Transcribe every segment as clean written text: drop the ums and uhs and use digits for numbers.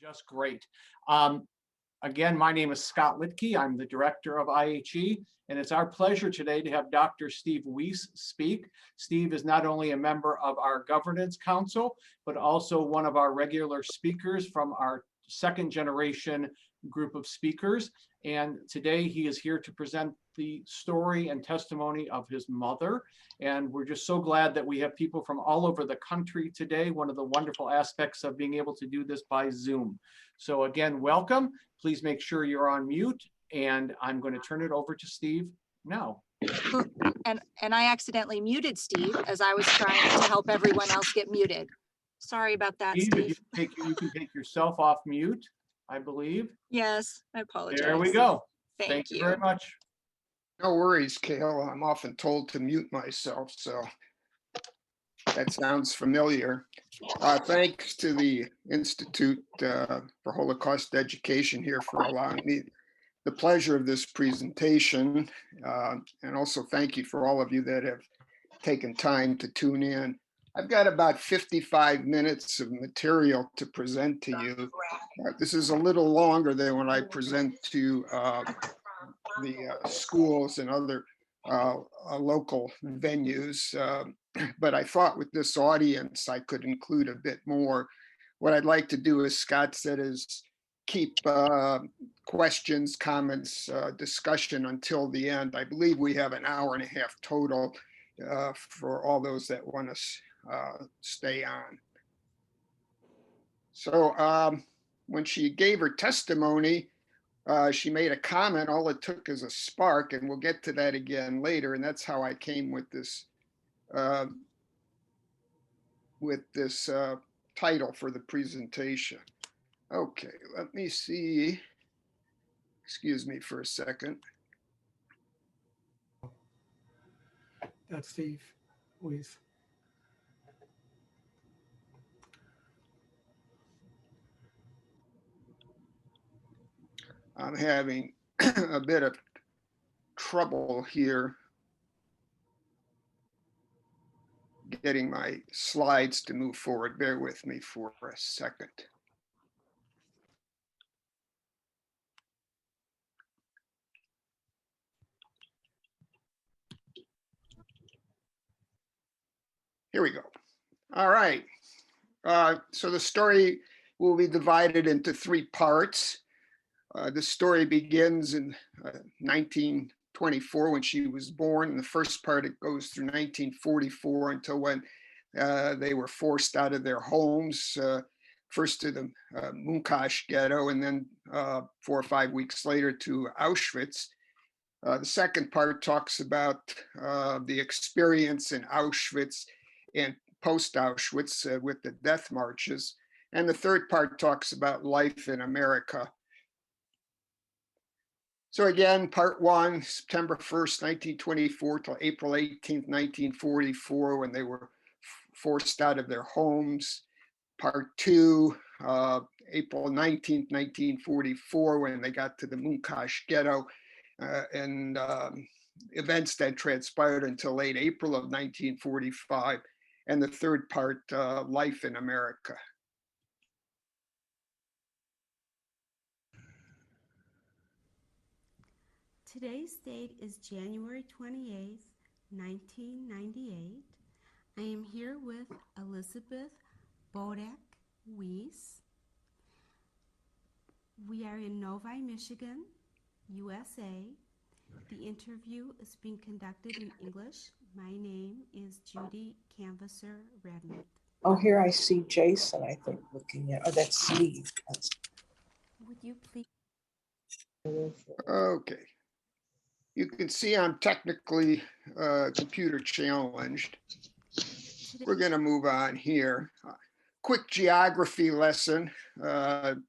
Just great. Um, Again, my name is Scott Litke. I'm the director of IHE, and it's our pleasure today to have Dr. Steve Weiss speak. Steve is not only a member of our governance council, but also one of our regular speakers from our second generation group of speakers. And today he is here to present the story and testimony of his mother. And we're just so glad that we have people from all over the country today. One of the wonderful aspects of being able to do this by Zoom. So again, welcome. Please make sure you're on mute, and I'm going to turn it over to Steve now. And I accidentally muted Steve as I was trying to help everyone else get muted. Sorry about that, Steve. You can take yourself off mute, I believe. Yes, I apologize. There we go. Thank you very much. No worries, Kale. I'm often told to mute myself, so that sounds familiar. Thanks to the Institute for Holocaust Education here for allowing me the pleasure of this presentation. And also thank you for all of you that have taken time to tune in. I've got about 55 minutes of material to present to you. This is a little longer than when I present to the schools and other local venues. But I thought with this audience, I could include a bit more. What I'd like to do, as Scott said, is keep questions, comments, discussion until the end. I believe we have an hour and a half total for all those that want to stay on. So when she gave her testimony, she made a comment. All it took is a spark, and we'll get to that again later. And that's how I came with this title for the presentation. Okay, let me see. Excuse me for a second. That's Steve Weiss. I'm having a bit of trouble here getting my slides to move forward. Bear with me for a second. Here we go. All right. So the story will be divided into three parts. The story begins in 1924 when she was born. In the first part, it goes through 1944 until when they were forced out of their homes, first to the Munkash ghetto, and then 4 or 5 weeks later to Auschwitz. The second part talks about the experience in Auschwitz and post-Auschwitz with the death marches. And the third part talks about life in America. So again, part one, September 1st, 1924 till April 18th, 1944, when they were forced out of their homes. Part two, April 19th, 1944, when they got to the Munkash ghetto, and events that transpired until late April of 1945. And the third part, life in America. Today's date is January 28th, 1998. I am here with Elizabeth Bodak Weiss. We are in Novi, Michigan, USA. The interview is being conducted in English. My name is Judy Canvasser Redmond. Oh, here I see Jason, I think, looking at, oh, that's Steve. Would you please? Okay. You can see I'm technically computer challenged. We're going to move on here. Quick geography lesson.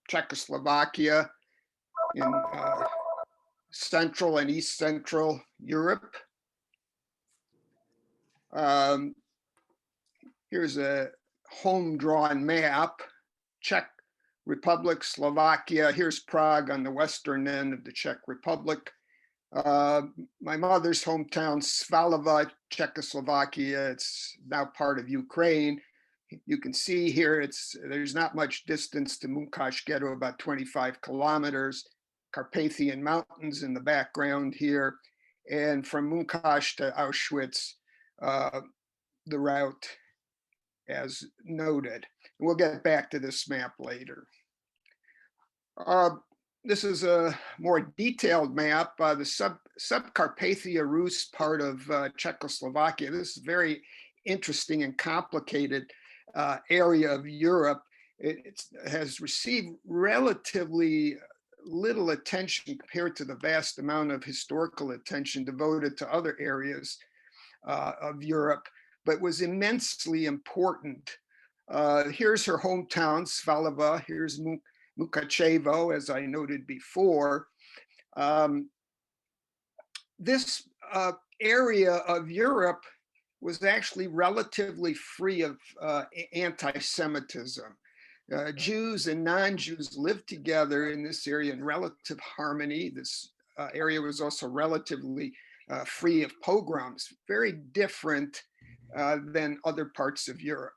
Czechoslovakia in Central and East Central Europe. Here's a home-drawn map. Czech Republic, Slovakia. Here's Prague on the western end of the Czech Republic. My mother's hometown, Svalova, Czechoslovakia. It's now part of Ukraine. You can see here, there's not much distance to Munkash Ghetto, about 25 kilometers, Carpathian Mountains in the background here. And from Munkash to Auschwitz, the route as noted. We'll get back to this map later. This is a more detailed map. The Subcarpathia Rus part of Czechoslovakia. This is very interesting and complicated area of Europe. It has received relatively little attention compared to the vast amount of historical attention devoted to other areas of Europe, but was immensely important. Here's her hometown, Svalava. Here's Mukachevo, as I noted before. This area of Europe was actually relatively free of anti-Semitism. Jews and non-Jews lived together in this area in relative harmony. This area was also relatively free of pogroms, very different than other parts of Europe.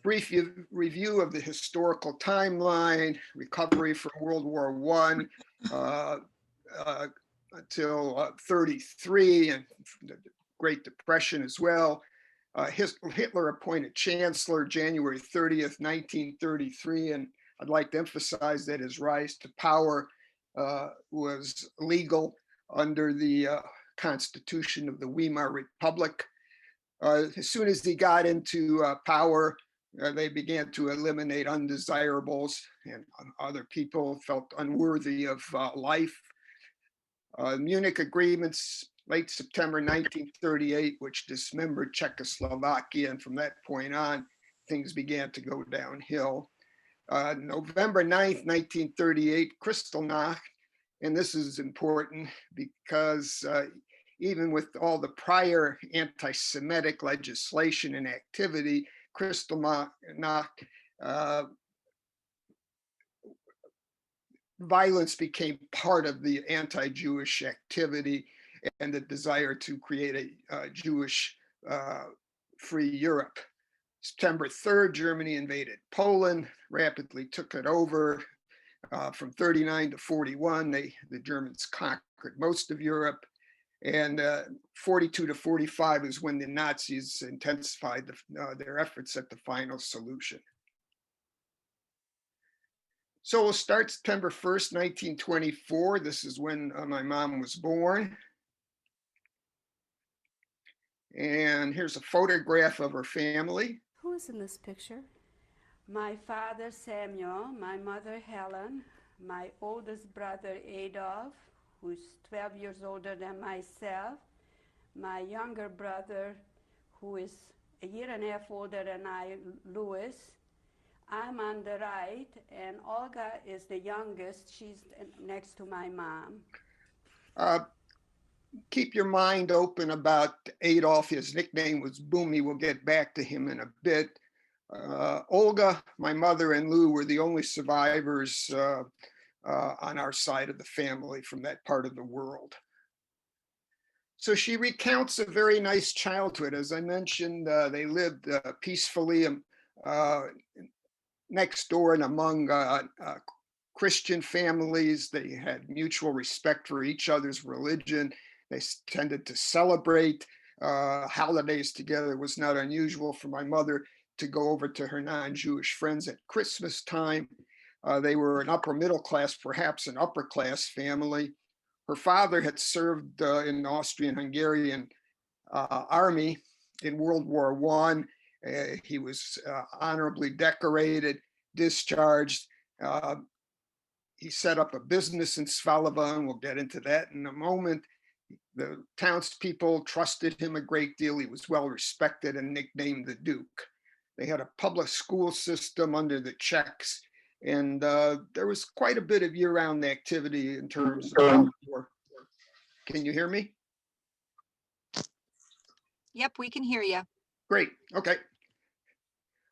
Brief review of the historical timeline, recovery from World War I until 33, and the Great Depression as well. Hitler appointed Chancellor January 30th, 1933, and I'd like to emphasize that his rise to power was legal under the Constitution of the Weimar Republic. As soon as he got into power, they began to eliminate undesirables, and other people felt unworthy of life. Munich agreements, late September 1938, which dismembered Czechoslovakia, and from that point on, things began to go downhill. November 9th, 1938, Kristallnacht, and this is important because even with all the prior anti-Semitic legislation and activity, Kristallnacht violence became part of the anti-Jewish activity and the desire to create a Jewish free Europe. September 3rd, Germany invaded Poland, rapidly took it over. From 39 to 41, the Germans conquered most of Europe. And 42 to 45 is when the Nazis intensified their efforts at the final solution. So we'll start September 1st, 1924. This is when my mom was born. And here's a photograph of her family. Who is in this picture? My father, Samuel, my mother, Helen, my oldest brother, Adolf, who's 12 years older than myself, my younger brother, who is a year and a half older than I, Louis. I'm on the right, and Olga is the youngest. She's next to my mom. Keep your mind open about Adolf. His nickname was Boomy. We'll get back to him in a bit. Olga, my mother, and Lou were the only survivors on our side of the family from that part of the world. So she recounts a very nice childhood. As I mentioned, they lived peacefully next door and among Christian families. They had mutual respect for each other's religion. They tended to celebrate holidays together. It was not unusual for my mother to go over to her non-Jewish friends at Christmas time. They were an upper middle class, perhaps an upper class family. Her father had served in the Austrian-Hungarian army in World War I. He was honorably decorated, discharged. He set up a business in Svalava, and we'll get into that in a moment. The townspeople trusted him a great deal. He was well respected and nicknamed the Duke. They had a public school system under the Czechs, and there was quite a bit of year-round activity in terms of war. Can you hear me? Yep, we can hear you. Great, okay.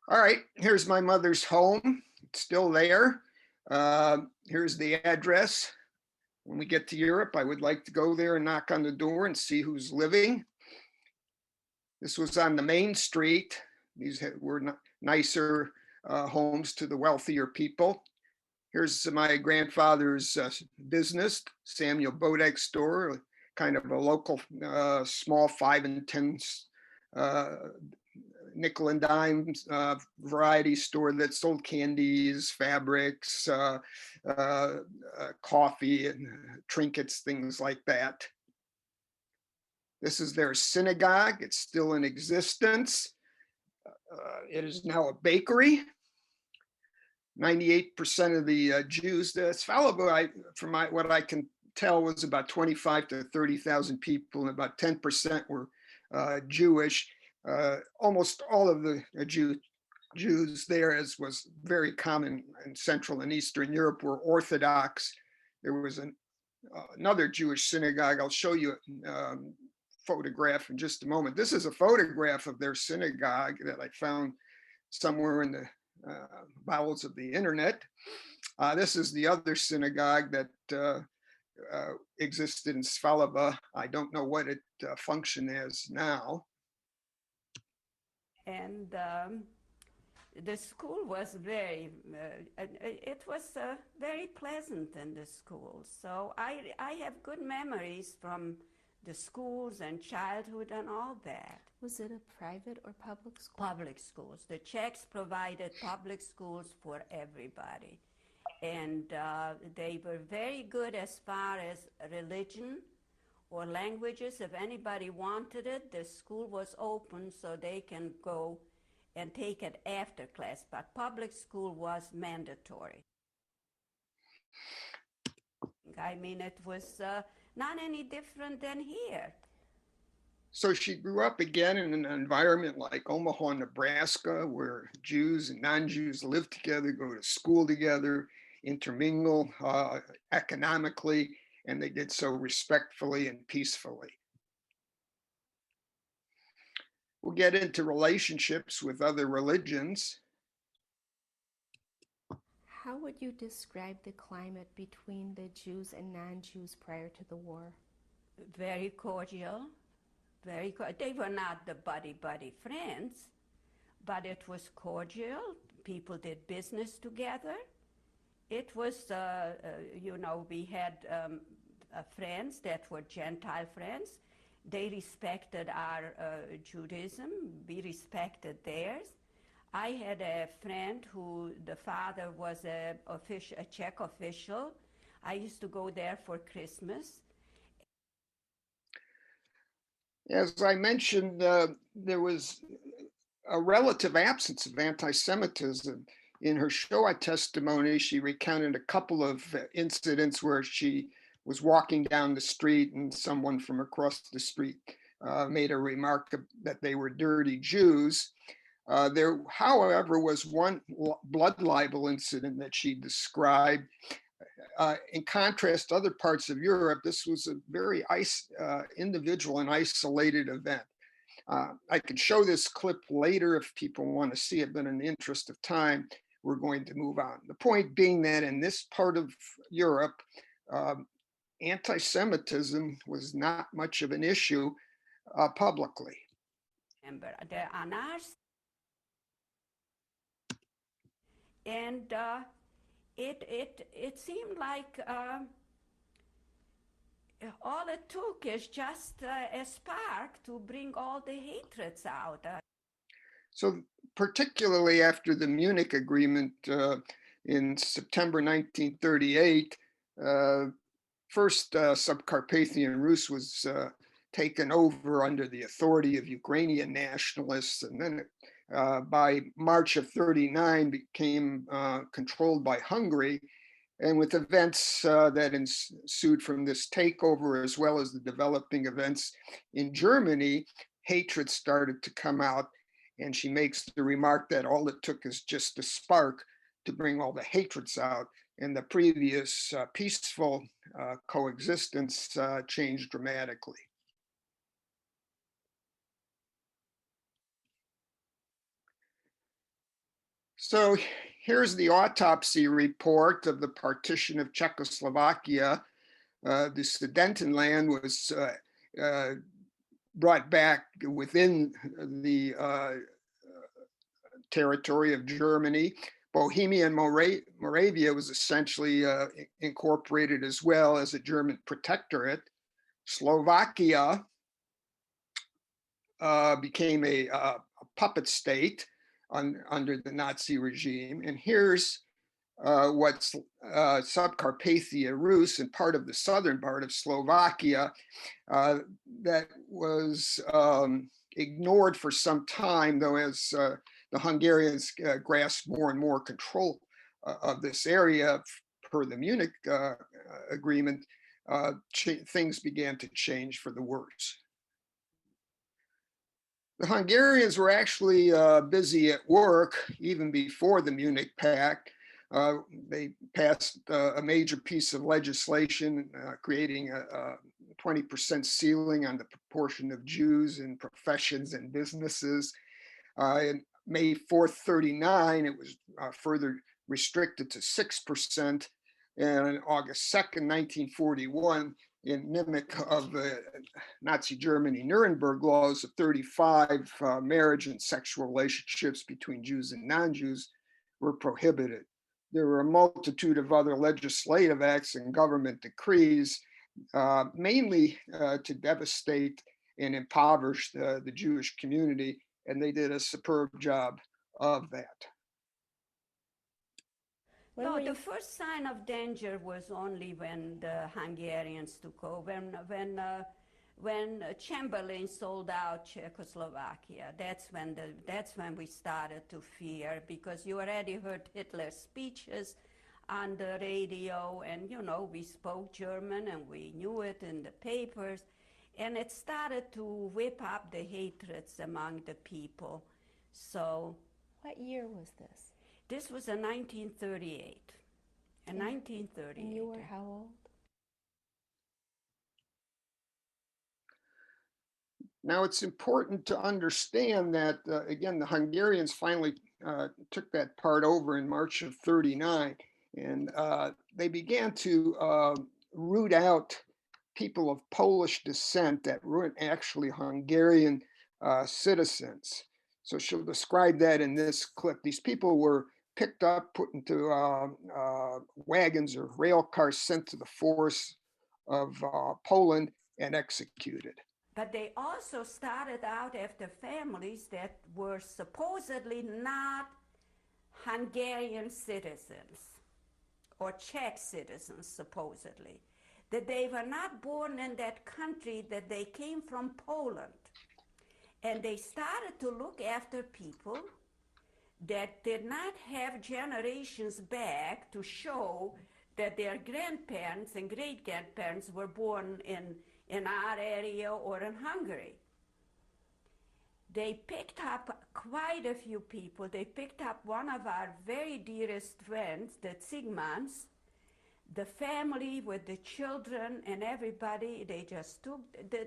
All right, here's my mother's home. It's still there. Here's the address. When we get to Europe, I would like to go there and knock on the door and see who's living. This was on the main street. These were nicer homes to the wealthier people. Here's my grandfather's business, Samuel Bodek store, kind of a local small 5 and 10 nickel and dime variety store that sold candies, fabrics, coffee and trinkets, things like that. This is their synagogue. It's still in existence. It is now a bakery. 98% of the Jews, Svalbard, from what I can tell, was about 25 to 30,000 people, and about 10% were Jewish. Almost all of the Jews there, as was very common in Central and Eastern Europe, were Orthodox. There was another Jewish synagogue. I'll show you a photograph in just a moment. This is a photograph of their synagogue that I found somewhere in the bowels of the internet. This is the other synagogue that existed in Svalbard. I don't know what it functions as now. And the school was very, it was very pleasant in the school. So I have good memories from the schools and childhood and all that. Was it a private or public school? Public schools. The Czechs provided public schools for everybody. And they were very good as far as religion or languages. If anybody wanted it, the school was open so they can go and take it after class, but public school was mandatory. I mean, it was not any different than here. So she grew up again in an environment like Omaha, Nebraska, where Jews and non-Jews live together, go to school together, intermingle economically, and they did so respectfully and peacefully. We'll get into relationships with other religions. How would you describe the climate between the Jews and non-Jews prior to the war? Very cordial. They were not the buddy friends, but it was cordial. People did business together. It was, you know, we had friends that were Gentile friends. They respected our Judaism. We respected theirs. I had a friend who the father was a Czech official. I used to go there for Christmas. As I mentioned, there was a relative absence of anti-Semitism. In her Shoah testimony, she recounted a couple of incidents where she was walking down the street and someone from across the street made a remark that they were dirty Jews. There, however, was one blood libel incident that she described. In contrast to other parts of Europe, this was a very individual and isolated event. I could show this clip later if people want to see it, but in the interest of time, we're going to move on. The point being that in this part of Europe, anti-Semitism was not much of an issue publicly. Remember, the Anars, and it seemed like all it took is just a spark to bring all the hatreds out. So particularly after the Munich Agreement in September 1938, first Subcarpathian Rus was taken over under the authority of Ukrainian nationalists, and then by March of 39 became controlled by Hungary. And with events that ensued from this takeover, as well as the developing events in Germany, hatred started to come out. And she makes the remark that all it took is just a spark to bring all the hatreds out. And the previous peaceful coexistence changed dramatically. So here's the autopsy report of the partition of Czechoslovakia. The Sudetenland was brought back within the territory of Germany. Bohemia and Moravia was essentially incorporated as well as a German protectorate. Slovakia became a puppet state under the Nazi regime. And here's what's Subcarpathia Rus and part of the southern part of Slovakia that was ignored for some time, though, as the Hungarians grasped more and more control of this area per the Munich agreement. Things began to change for the worse. The Hungarians were actually busy at work even before the Munich Pact. They passed a major piece of legislation creating a 20% ceiling on the proportion of Jews in professions and businesses. In May 4th, 39, it was further restricted to 6%. And on August 2nd, 1941, in mimic of the Nazi Germany Nuremberg laws of 35, marriage and sexual relationships between Jews and non-Jews were prohibited. There were a multitude of other legislative acts and government decrees, mainly to devastate and impoverish the Jewish community, and they did a superb job of that. No, the first sign of danger was only when the Hungarians took over, when Chamberlain sold out Czechoslovakia. That's when we started to fear, because you already heard Hitler's speeches on the radio, and we spoke German and we knew it in the papers, and it started to whip up the hatreds among the people. So, what year was this? This was in 1938. In 1938. And you were how old? Now, it's important to understand that, again, the Hungarians finally took that part over in March of 39, and they began to root out people of Polish descent that weren't actually Hungarian citizens. So she'll describe that in this clip. These people were picked up, put into wagons or rail cars, sent to the force of Poland and executed. But they also started out after families that were supposedly not Hungarian citizens or Czech citizens, supposedly. That they were not born in that country, that they came from Poland. And they started to look after people that did not have generations back to show that their grandparents and great-grandparents were born in our area or in Hungary. They picked up quite a few people. They picked up one of our very dearest friends, the Zsigmans, the family with the children and everybody. They just took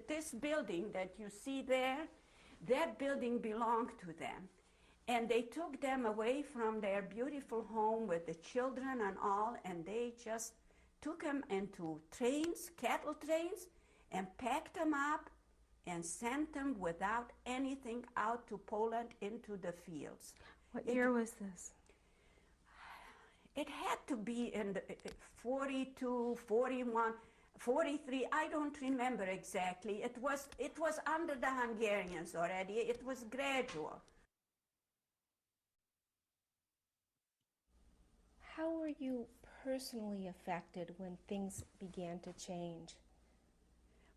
this building that you see there, that building belonged to them. And they took them away from their beautiful home with the children and all, and they just took them into trains, cattle trains, and packed them up and sent them without anything out to Poland into the fields. What year was this? It had to be in the 42, 41, 43, I don't remember exactly. It was under the Hungarians already. It was gradual. How were you personally affected when things began to change?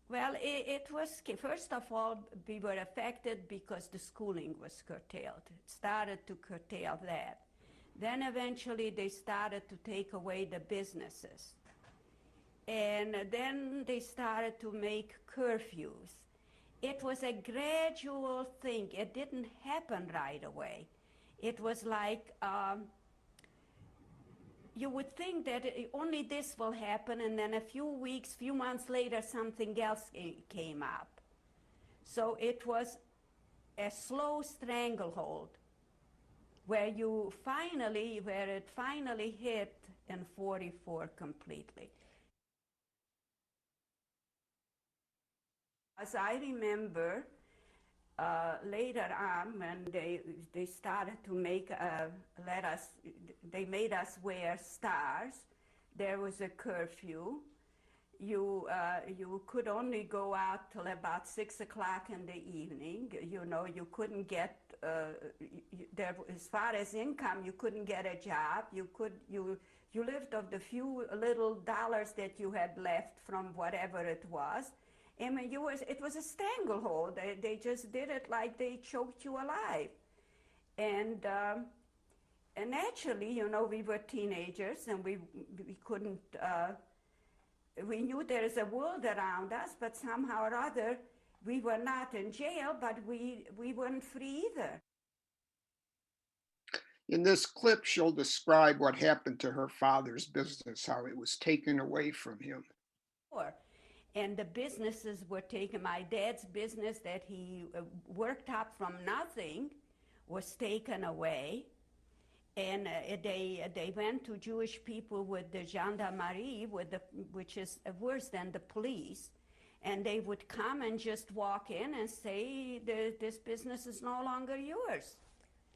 Well, it was, first of all, we were affected because the schooling was curtailed. It started to curtail that. Then eventually they started to take away the businesses. And then they started to make curfews. It was a gradual thing. It didn't happen right away. It was like, you would think that only this will happen, and then a few weeks, few months later, something else came up. So it was a slow stranglehold where it finally hit in 44 completely. As I remember, later on, when they started to make they made us wear stars. There was a curfew. You could only go out till about 6 o'clock in the evening. You know, you couldn't get there as far as income. You couldn't get a job. You lived off the few little dollars that you had left from whatever it was. I mean, it was a stranglehold. They just did it like they choked you alive. And naturally, you know, we were teenagers and we couldn't, we knew there is a world around us, but somehow or other, we were not in jail, but we weren't free either. In this clip, she'll describe what happened to her father's business, how it was taken away from him. And the businesses were taken. My dad's business that he worked up from nothing was taken away. And they went to Jewish people with the gendarmerie, which is worse than the police. And they would come and just walk in and say, this business is no longer yours.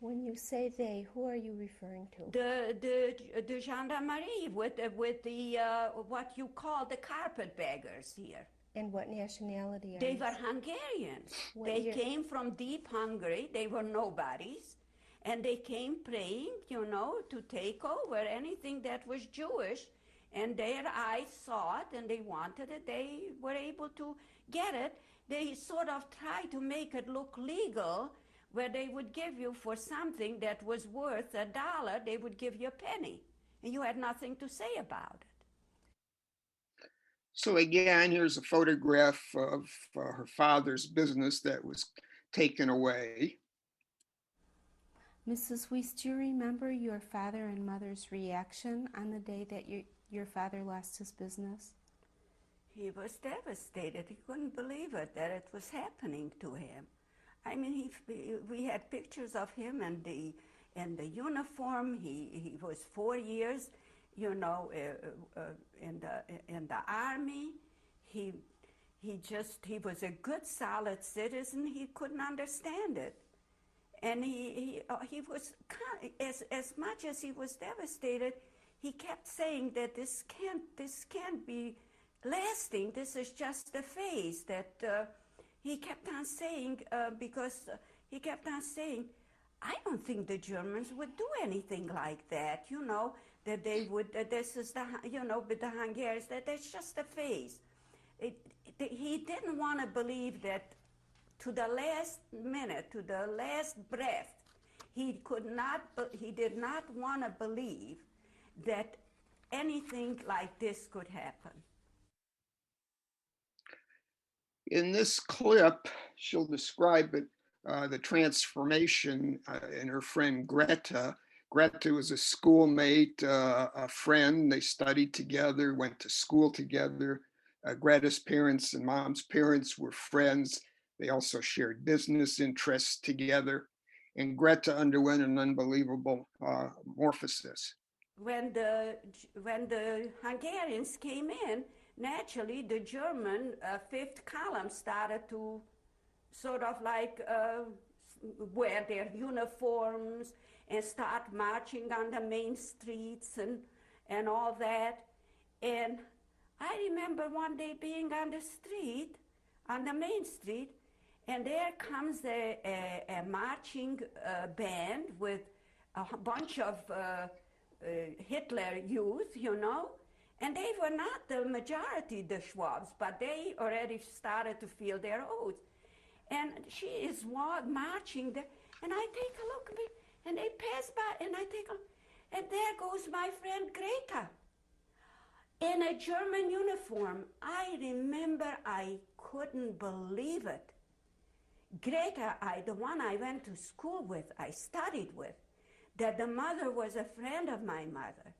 When you say they, who are you referring to? The gendarmerie with the what you call the carpetbaggers here. And what nationality are They you? were Hungarians. What They year? came from deep Hungary. They were nobodies. And they came praying, you know, to take over anything that was Jewish. And their eyes saw it and they wanted it. They were able to get it. They sort of tried to make it look legal, where they would give you for something that was worth $1, they would give you a penny. And you had nothing to say about it. So again, here's a photograph of her father's business that was taken away. Mrs. Weiss, do you remember your father and mother's reaction on the day that your father lost his business? He was devastated. He couldn't believe it, that it was happening to him. I mean, we had pictures of him in the uniform. He was 4 years, you know, in the army. He was a good, solid citizen. He couldn't understand it, and he was as much as he was devastated. He kept saying that this can't be lasting. This is just a phase that. He kept on saying, he kept on saying, I don't think the Germans would do anything like that, you know, that they would, this is the, you know, with the Hungarians, that's just a phase. He didn't want to believe that to the last minute, to the last breath, he did not want to believe that anything like this could happen. In this clip, she'll describe it, the transformation in her friend Greta. Greta was a schoolmate, a friend. They studied together, went to school together. Greta's parents and mom's parents were friends. They also shared business interests together. And Greta underwent an unbelievable metamorphosis. When the Hungarians came in, naturally, the German fifth column started to sort of like wear their uniforms and start marching on the main streets and all that. And I remember one day being on the street, on the main street, and there comes a marching band with a bunch of Hitler youth, you know. And they were not the majority, the Schwabs, but they already started to feel their oath. And she is marching there, and I take a look, and they pass by, and I take a look, and there goes my friend Greta in a German uniform. I remember I couldn't believe it. Greta, the one I went to school with, I studied with, that the mother was a friend of my mother.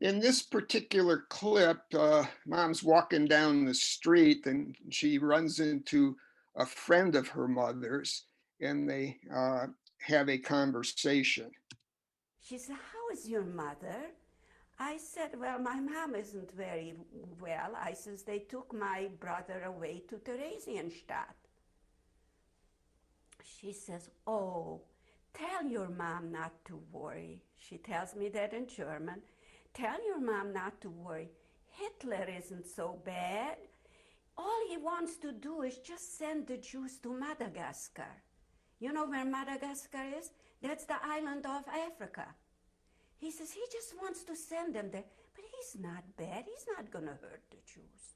In this particular clip, mom's walking down the street and she runs into a friend of her mother's and they have a conversation. She said, how is your mother? I said, well, my mom isn't very well. I says, they took my brother away to Theresienstadt. She says, oh, tell your mom not to worry. She tells me that in German. Tell your mom not to worry. Hitler isn't so bad. All he wants to do is just send the Jews to Madagascar. You know where Madagascar is? That's the island of Africa. He says he just wants to send them there, but he's not bad. He's not going to hurt the Jews.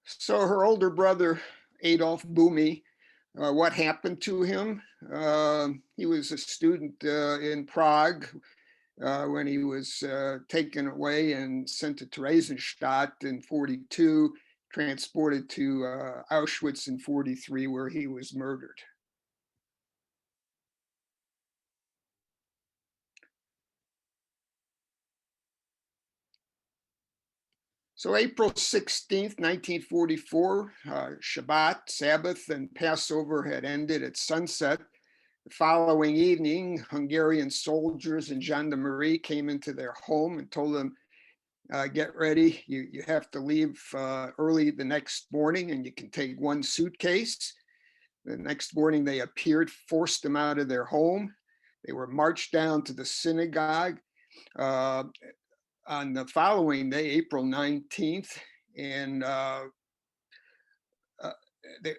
So her older brother, Adolf Bumi, what happened to him? He was a student in Prague when he was taken away and sent to Theresienstadt in 42, transported to Auschwitz in 43, where he was murdered. So April 16th, 1944, Shabbat, Sabbath, and Passover had ended at sunset. The following evening, Hungarian soldiers and gendarmerie came into their home and told them, get ready, you have to leave early the next morning and you can take one suitcase. The next morning they appeared, forced them out of their home. They were marched down to the synagogue. On the following day, April 19th, and they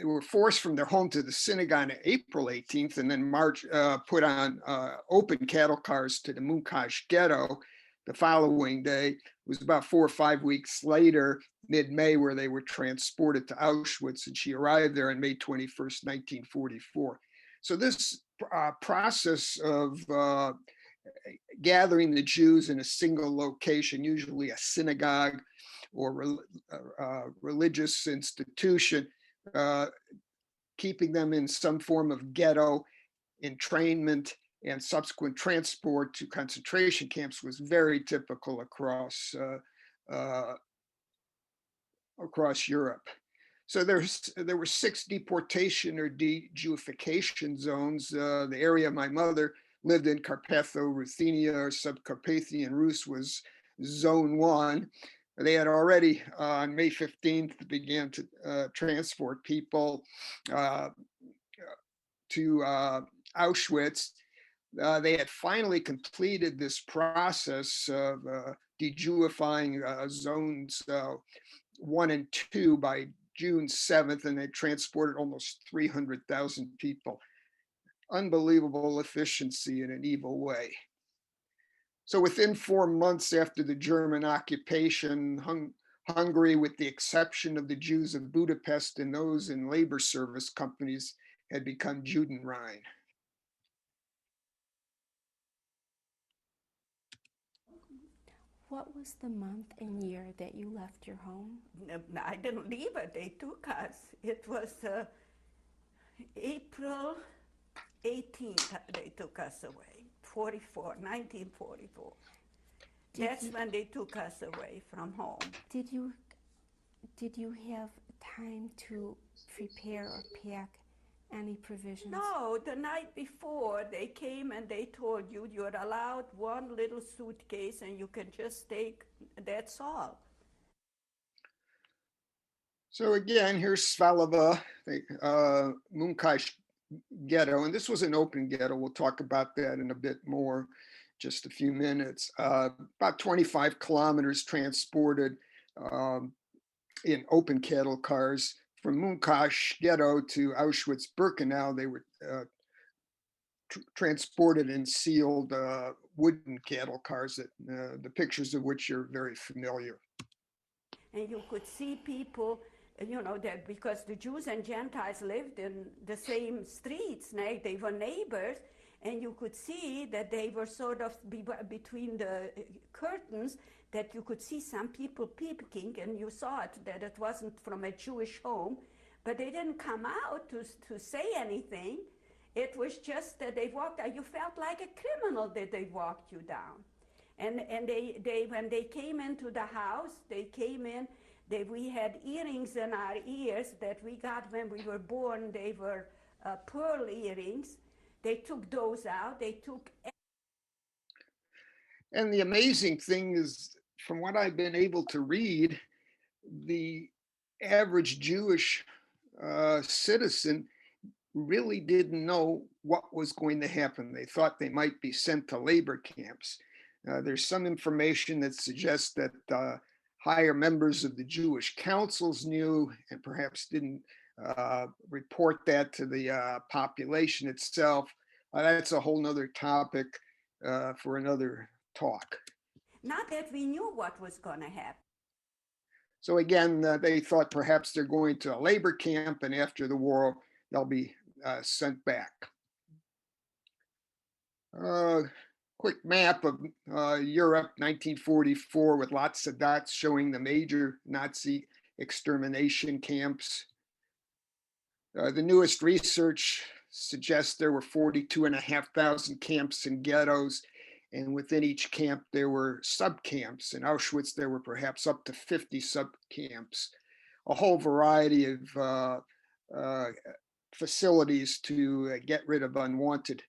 were forced from their home to the synagogue on April 18th, and then put on open cattle cars to the Munkacs ghetto the following day. It was about 4 or 5 weeks later, mid-May, where they were transported to Auschwitz, and she arrived there on May 21st, 1944. So this process of gathering the Jews in a single location, usually a synagogue or religious institution, keeping them in some form of ghetto, entrainment, and subsequent transport to concentration camps was very typical across Europe. So there were 6 deportation or de-Jewification zones. The area my mother lived in, Carpatho-Ruthenia or Subcarpathian Rus, was zone 1. They had already on May 15th began to transport people to Auschwitz. They had finally completed this process of de-Jewifying zones 1 and 2 by June 7th, and they transported almost 300,000 people. Unbelievable efficiency in an evil way. So within 4 months after the German occupation, Hungary, with the exception of the Jews of Budapest and those in labor service companies, had become Judenrein. What was the month and year that you left your home? I didn't leave it. They took us. It was April 18th they took us away, 1944. That's when they took us away from home. Did you have time to prepare or pack any provisions? No, the night before they came and they told you you're allowed 1 little suitcase and you can just take, that's all. So again, here's Svalava, Munkacs ghetto, and this was an open ghetto. We'll talk about that in a bit more, just a few minutes. About 25 kilometers transported in open cattle cars from Munkacs ghetto to Auschwitz-Birkenau. They were transported in sealed wooden cattle cars, that the pictures of which are very familiar. And you could see people, you know, that because the Jews and Gentiles lived in the same streets, they were neighbors, and you could see that they were sort of between the curtains, that you could see some people peeking, and you saw it, that it wasn't from a Jewish home, but they didn't come out to say anything. It was just that they walked out. You felt like a criminal that they walked you down. And they when they came into the house, they came in, we had earrings in our ears that we got when we were born. They were pearl earrings They took those out. They took. And the amazing thing is, from what I've been able to read, the average Jewish citizen really didn't know what was going to happen. They thought they might be sent to labor camps. There's some information that suggests that higher members of the Jewish councils knew and perhaps didn't report that to the population itself. That's a whole nother topic for another talk. Not that we knew what was going to happen. So again, they thought perhaps they're going to a labor camp, and after the war, they'll be sent back. Quick map of Europe, 1944, with lots of dots showing the major Nazi extermination camps. The newest research suggests there were 42,500 camps and ghettos, and within each camp there were sub-camps. In Auschwitz, there were perhaps up to 50 sub-camps, a whole variety of facilities to get rid of unwanted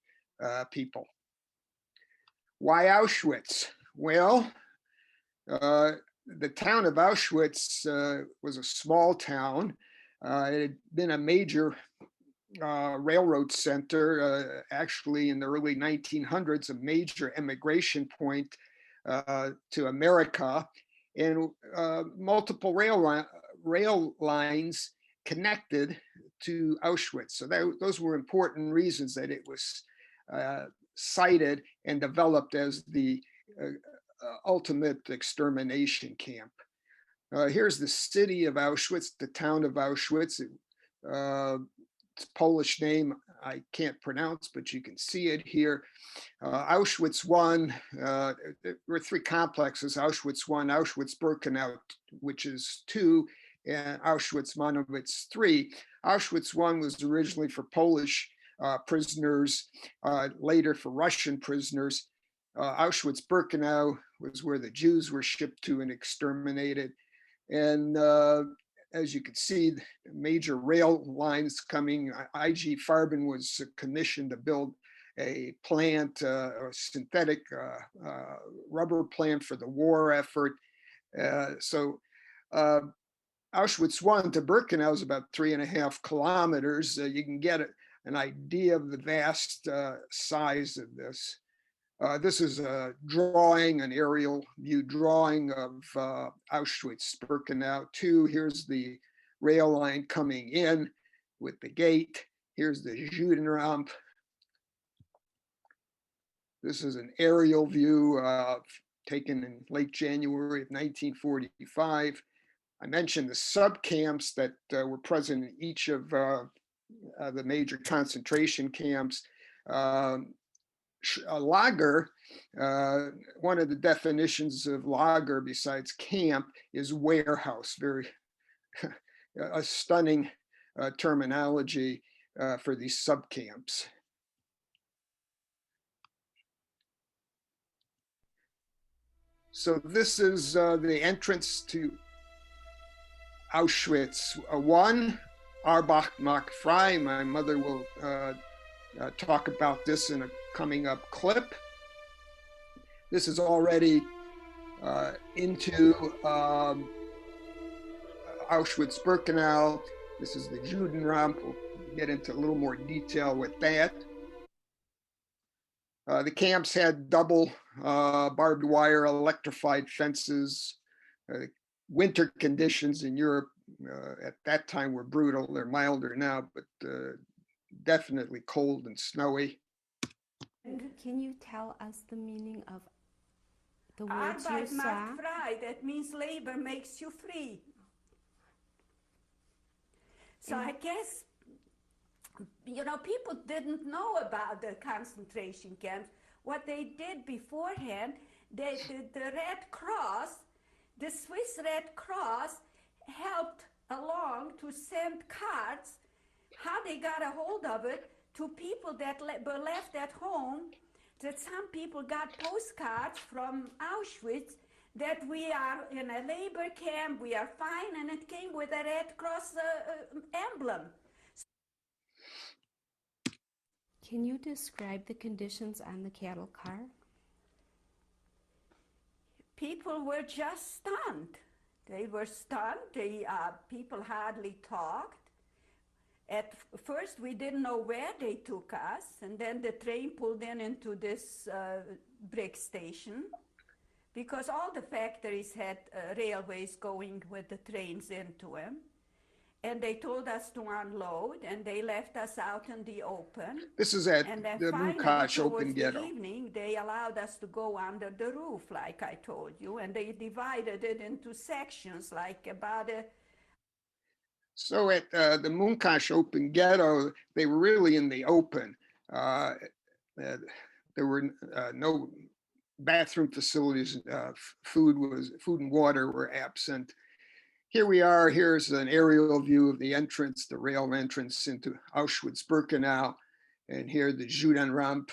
people. Why Auschwitz? Well, the town of Auschwitz was a small town. It had been a major railroad center, actually in the early 1900s, a major immigration point to America, and multiple rail lines connected to Auschwitz. So those were important reasons that it was cited and developed as the ultimate extermination camp. Here's the city of Auschwitz, the town of Auschwitz. Its Polish name I can't pronounce, but you can see it here. Auschwitz I, there were three complexes: Auschwitz I, Auschwitz-Birkenau, which is 2, and Auschwitz-Monowitz 3. Auschwitz I was originally for Polish prisoners, later for Russian prisoners. Auschwitz-Birkenau was where the Jews were shipped to and exterminated. And as you can see, major rail lines coming. IHE Farben was commissioned to build a plant, a synthetic rubber plant for the war effort. So Auschwitz I to Birkenau is about 3.5 kilometers. You can get an idea of the vast size of this. This is a drawing, an aerial view drawing of Auschwitz-Birkenau 2. Here's the rail line coming in with the gate. Here's the Judenramp. This is an aerial view taken in late January of 1945. I mentioned the sub-camps that were present in each of the major concentration camps. A lager, one of the definitions of lager besides camp is warehouse. Very a stunning terminology for these sub-camps. So this is the entrance to Auschwitz I, Arbach macht frei. My mother will talk about this in a coming up clip. This is already into Auschwitz-Birkenau. This is the Judenramp. We'll get into a little more detail with that. The camps had double barbed wire electrified fences. Winter conditions in Europe at that time were brutal. They're milder now, but definitely cold and snowy. Can you tell us the meaning of the words you Arbeit saw? macht frei. That means labor makes you free. So I guess, you know, people didn't know about the concentration camps. What they did beforehand, the Red Cross, the Swiss Red Cross helped along to send cards. How they got a hold of it to people that were left at home, that some people got postcards from Auschwitz that we are in a labor camp, we are fine, and it came with a Red Cross emblem. Can you describe the conditions on the cattle car? People were just stunned. They were stunned. People hardly talked. At first, we didn't know where they took us, and then the train pulled in into this brick station, because all the factories had railways going with the trains into them. And they told us to unload, and they left us out in the open. This is at And then the finally, Munkash Open towards the Ghetto. evening, they allowed us to go under the roof, like I told you, and they divided it into sections, like about a. So at the Munkash Open Ghetto, they were really in the open. There were no bathroom facilities. Food and water were absent. Here we are. Here's an aerial view of the entrance, the rail entrance into Auschwitz-Birkenau, and here the Judenrampe.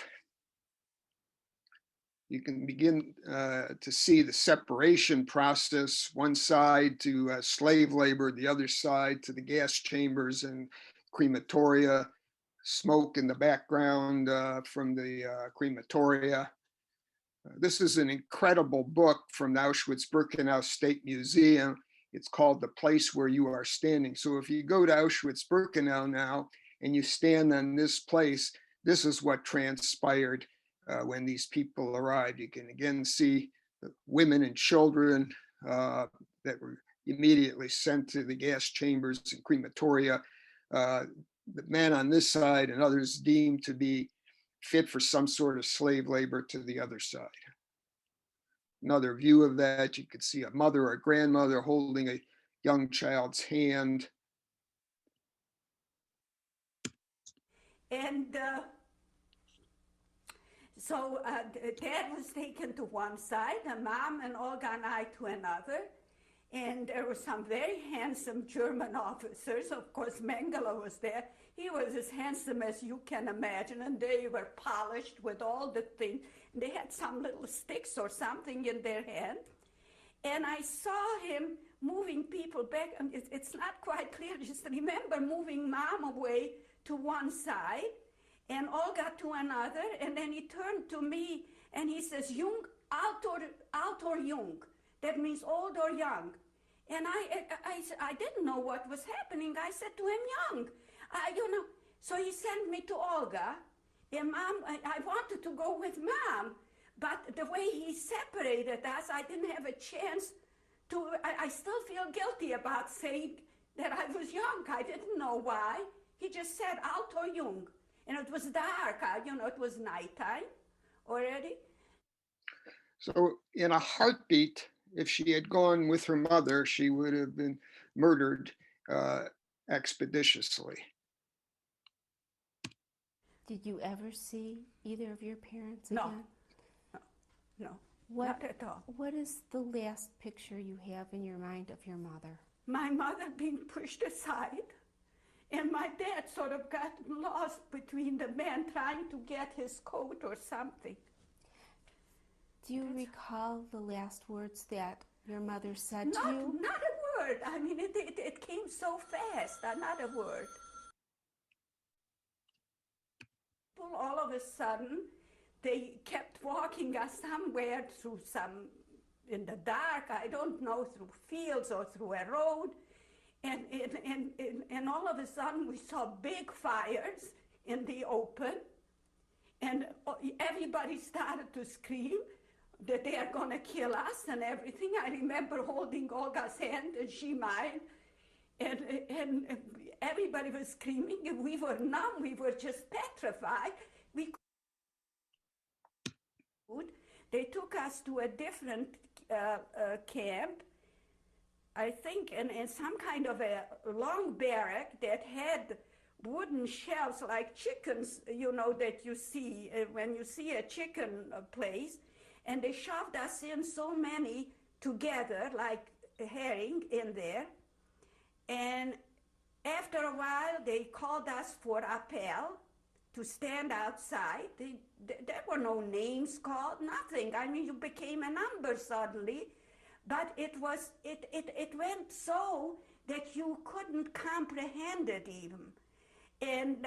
You can begin to see the separation process, one side to slave labor, the other side to the gas chambers and crematoria, smoke in the background from the crematoria. This is an incredible book from the Auschwitz-Birkenau State Museum. It's called The Place Where You Are Standing. So if you go to Auschwitz-Birkenau now and you stand on this place, this is what transpired when these people arrived. You can again see the women and children that were immediately sent to the gas chambers and crematoria. The men on this side and others deemed to be fit for some sort of slave labor to the other side. Another view of that, you could see a mother or a grandmother holding a young child's hand. And so Dad was taken to one side, and Mom and Olga and I to another. And there were some very handsome German officers. Of course, Mengele was there. He was as handsome as you can imagine, and they were polished with all the things. They had some little sticks or something in their hand. And I saw him moving people back, and it's not quite clear. Just remember moving Mom away to one side and Olga to another, and then he turned to me and he says, "Jung, alt or jung." That means old or young. And I didn't know what was happening. I said to him, "Young." So he sent me to Olga, and Mom, I wanted to go with Mom, but the way he separated us, I didn't have a chance to, I still feel guilty about saying that I was young. I didn't know why. He just said alt or jung, and it was dark, it was nighttime already. So in a heartbeat, if she had gone with her mother, she would have been murdered expeditiously. Did you ever see either of your parents No. again? No, What, not at all. what is the last picture you have in your mind of your mother? My mother being pushed aside, and my dad sort of got lost between the men trying to get his coat or something. Do you recall the last words that your mother said to you? Not a word. I mean, it came so fast, not a word. All of a sudden, they kept walking us somewhere through in the dark, I don't know, through fields or through a road. And all of a sudden, we saw big fires in the open. And everybody started to scream that they are going to kill us and everything. I remember holding Olga's hand and she mine. And everybody was screaming, and we were numb. We were just petrified. They took us to a different camp, I think, in some kind of a long barrack that had wooden shelves like chickens, that you see when you see a chicken place. And they shoved us in so many together, like a herring in there. And after a while, they called us for appel to stand outside. There were no names called, nothing. I mean, you became a number suddenly. But it went so that you couldn't comprehend it even. And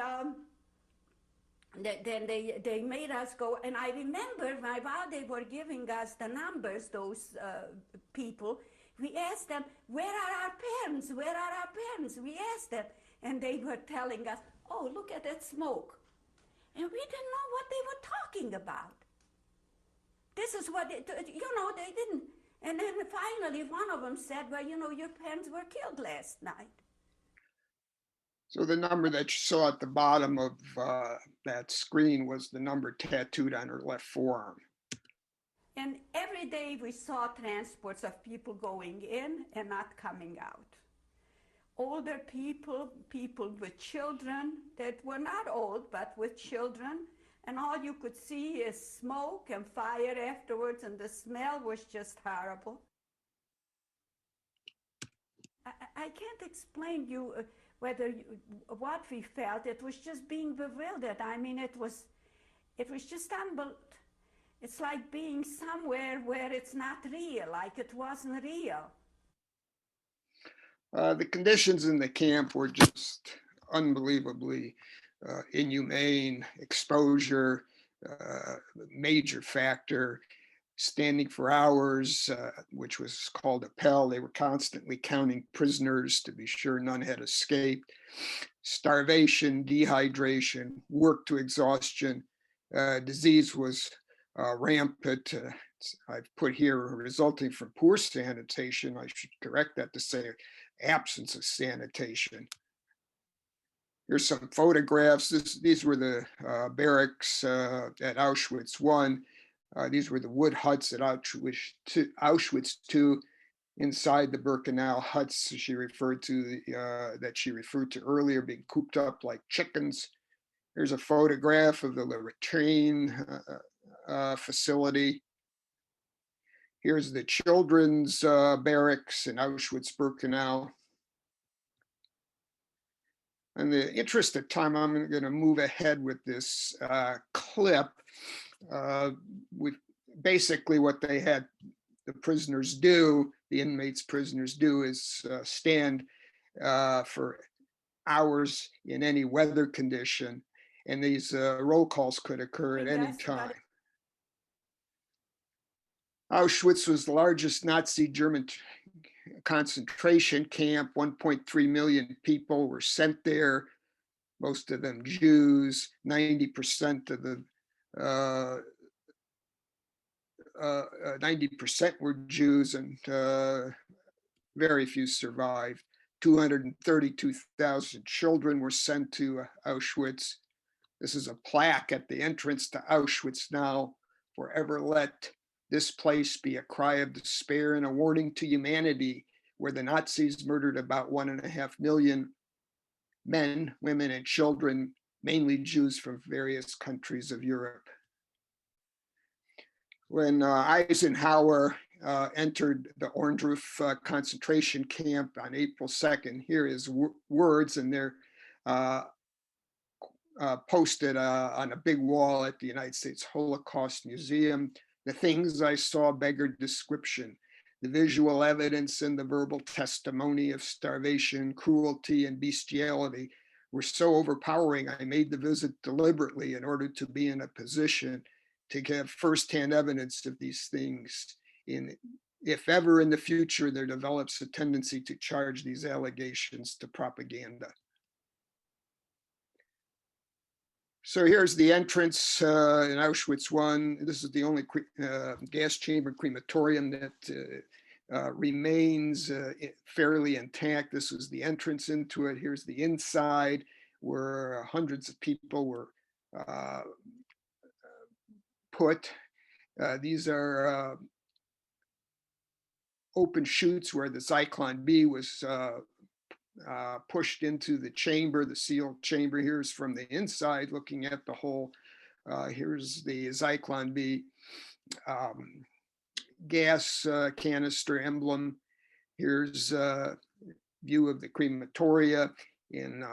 Then they made us go, and I remember while they were giving us the numbers, those people, we asked them, where are our parents? Where are our parents? We asked them, and they were telling us, oh, look at that smoke. And we didn't know what they were talking about. This is what, they didn't. And then finally one of them said, well, your parents were killed last night. So the number that you saw at the bottom of that screen was the number tattooed on her left forearm. And every day we saw transports of people going in and not coming out. Older people, people with children that were not old, but with children. And all you could see is smoke and fire afterwards, and the smell was just horrible. I can't explain you what we felt. It was just being bewildered. I mean, it was just unbelievable. It's like being somewhere where it's not real, like it wasn't real. The conditions in the camp were just unbelievably inhumane. Exposure, major factor. Standing for hours, which was called a Pell. They were constantly counting prisoners to be sure none had escaped. Starvation, dehydration, work to exhaustion. Disease was rampant. I've put here resulting from poor sanitation. I should correct that to say absence of sanitation. Here's some photographs. These were the barracks at Auschwitz I. These were the wood huts at Auschwitz II. Inside the Birkenau huts she referred to earlier, being cooped up like chickens. Here's a photograph of the latrine facility. Here's the children's barracks in Auschwitz-Birkenau. In the interest of time, I'm going to move ahead with this clip. Basically what they had the prisoners do, the inmates prisoners do, is stand for hours in any weather condition, and these roll calls could occur at any time. Auschwitz was the largest Nazi German concentration camp. 1.3 million people were sent there, most of them Jews. 90% of the 90% were Jews, and very few survived. 232,000 children were sent to Auschwitz. This is a plaque at the entrance to Auschwitz now. Forever let this place be a cry of despair and a warning to humanity, where the Nazis murdered about 1.5 million men, women, and children, mainly Jews from various countries of Europe. When Eisenhower entered the Orange Roof concentration camp on April 2nd, here is words, and they're posted on a big wall at the United States Holocaust Museum. The things I saw beggared description. The visual evidence and the verbal testimony of starvation, cruelty, and bestiality were so overpowering, I made the visit deliberately in order to be in a position to give firsthand evidence of these things. If ever in the future there develops a tendency to charge these allegations to propaganda. So here's the entrance in Auschwitz I. This is the only gas chamber crematorium that remains fairly intact. This is the entrance into it. Here's the inside, where hundreds of people were put. These are open chutes where the Zyklon B was pushed into the chamber, the sealed chamber. Here's from the inside, looking at the hole. Here's the Zyklon B gas canister emblem. Here's a view of the crematoria in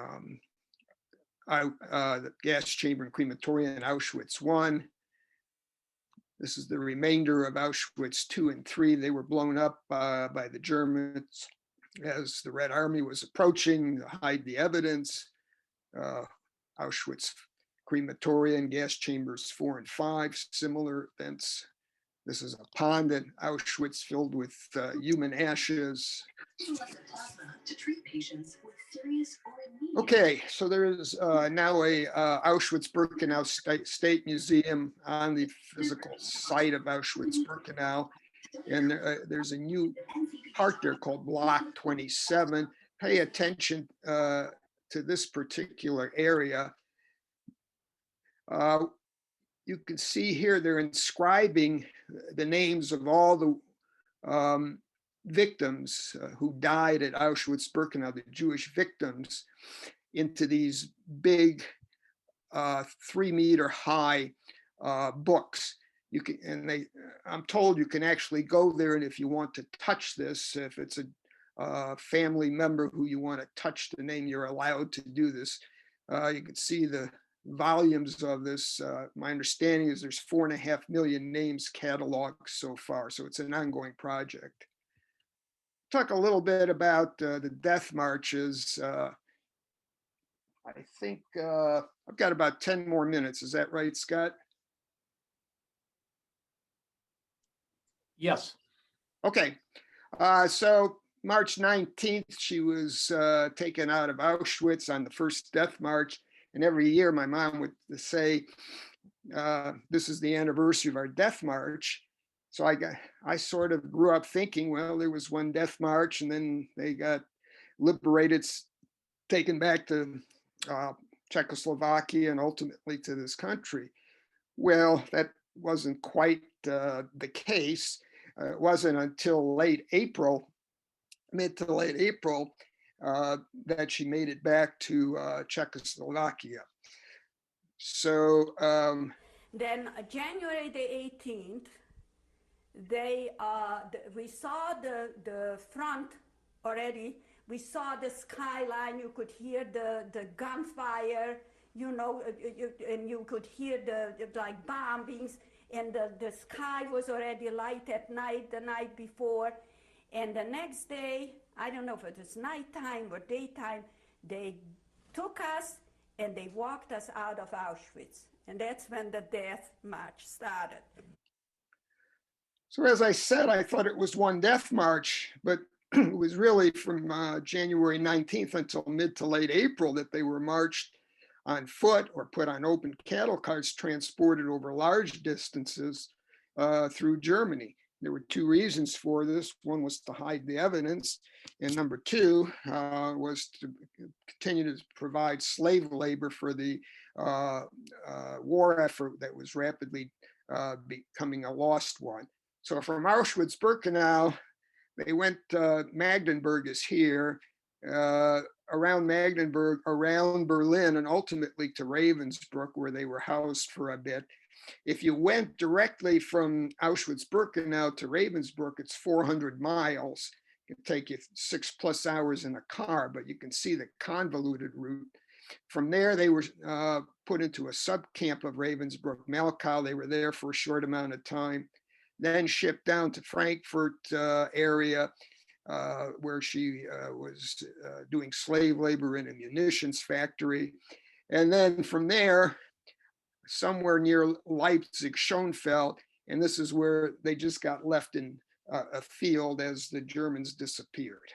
the gas chamber and crematoria in Auschwitz I. This is the remainder of Auschwitz II and III. They were blown up by the Germans as the Red Army was approaching to hide the evidence. Auschwitz crematoria and gas chambers 4 and 5, similar vents. This is a pond at Auschwitz filled with human ashes. Okay, so there is now a Auschwitz-Birkenau State Museum on the physical site of Auschwitz-Birkenau. And there's a new part there called Block 27. Pay attention to this particular area. You can see here they're inscribing the names of all the victims who died at Auschwitz-Birkenau, the Jewish victims, into these big 3-meter high books. You can, and I'm told you can actually go there, and if you want to touch this, if it's a family member who you want to touch the name, you're allowed to do this. You can see the volumes of this. My understanding is there's 4.5 million names cataloged so far, so it's an ongoing project. Talk a little bit about the death marches. I think I've got about 10 more minutes. Is that right, Scott? Yes. Okay. So March 19th, she was taken out of Auschwitz on the first death march. And every year my mom would say, this is the anniversary of our death march. So I sort of grew up thinking, well, there was one death march and then they got liberated, taken back to Czechoslovakia and ultimately to this country. Well, that wasn't quite the case. It wasn't until late April, mid to late April, that she made it back to Czechoslovakia. So then January the 18th, we saw the front already. We saw the skyline. You could hear the gunfire, you know, and you could hear the like bombings. And the sky was already light at night, the night before. And the next day, I don't know if it was nighttime or daytime, they took us and they walked us out of Auschwitz. And that's when the death march started. So as I said, I thought it was one death march, but it was really from January 19th until mid to late April that they were marched on foot or put on open cattle carts transported over large distances through Germany. There were 2 reasons for this. One was to hide the evidence, and number 2 was to continue to provide slave labor for the war effort that was rapidly becoming a lost one. So from Auschwitz-Birkenau, they went, Magdeburg is here, around Magdeburg, around Berlin, and ultimately to Ravensbrück, where they were housed for a bit. If you went directly from Auschwitz-Birkenau to Ravensbrück, it's 400 miles. It can take you 6+ hours in a car, but you can see the convoluted route. From there, they were put into a subcamp of Ravensbrück, Malchow. They were there for a short amount of time, then shipped down to Frankfurt area, where she was doing slave labor in a munitions factory. And then from there, somewhere near Leipzig, Schönfeld, and this is where they just got left in a field as the Germans disappeared.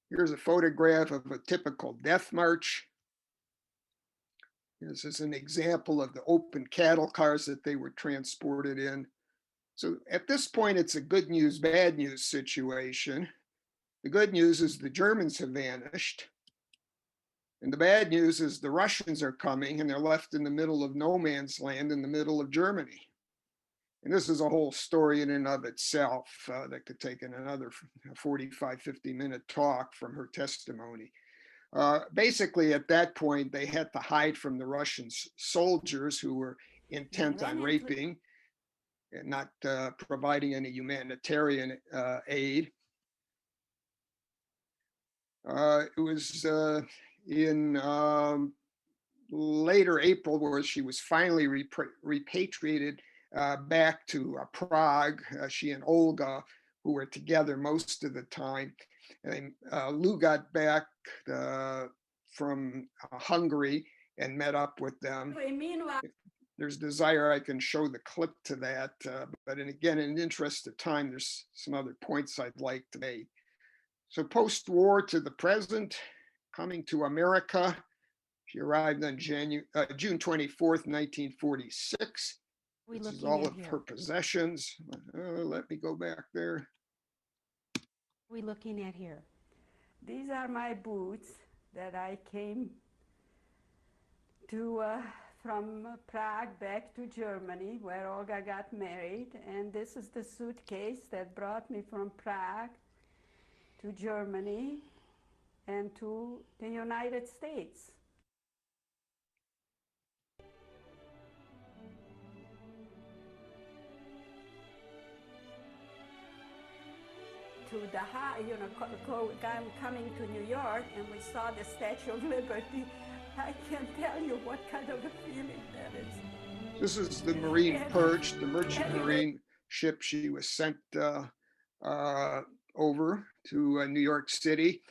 Here's a photograph of a typical death march. This is an example of the open cattle cars that they were transported in. So at this point, it's a good news, bad news situation. The good news is the Germans have vanished. And the bad news is the Russians are coming and they're left in the middle of no man's land in the middle of Germany. And this is a whole story in and of itself that could take in another 45, 50-minute talk from her testimony. Basically, at that point, they had to hide from the Russian soldiers who were intent on raping and not providing any humanitarian aid. It was in later April where she was finally repatriated back to Prague. She and Olga, who were together most of the time. And Lou got back from Hungary, and met up with them. Meanwhile, There's desire, I can show the clip to that. But again, in the interest of time, there's some other points I'd like to make. So post-war to the present, coming to America, she arrived on June 24th, 1946. We This is looking all at of here? her possessions. Let me go back there. We looking at here? these are my boots that I came to from Prague back to Germany, where Olga got married. And this is the suitcase that brought me from Prague to Germany and to the United States. To the high, coming to New York, and we saw the Statue of Liberty. I can't tell you what kind of a feeling that is. This is the Marine Perch, the merchant marine ship. She was sent over to New York City.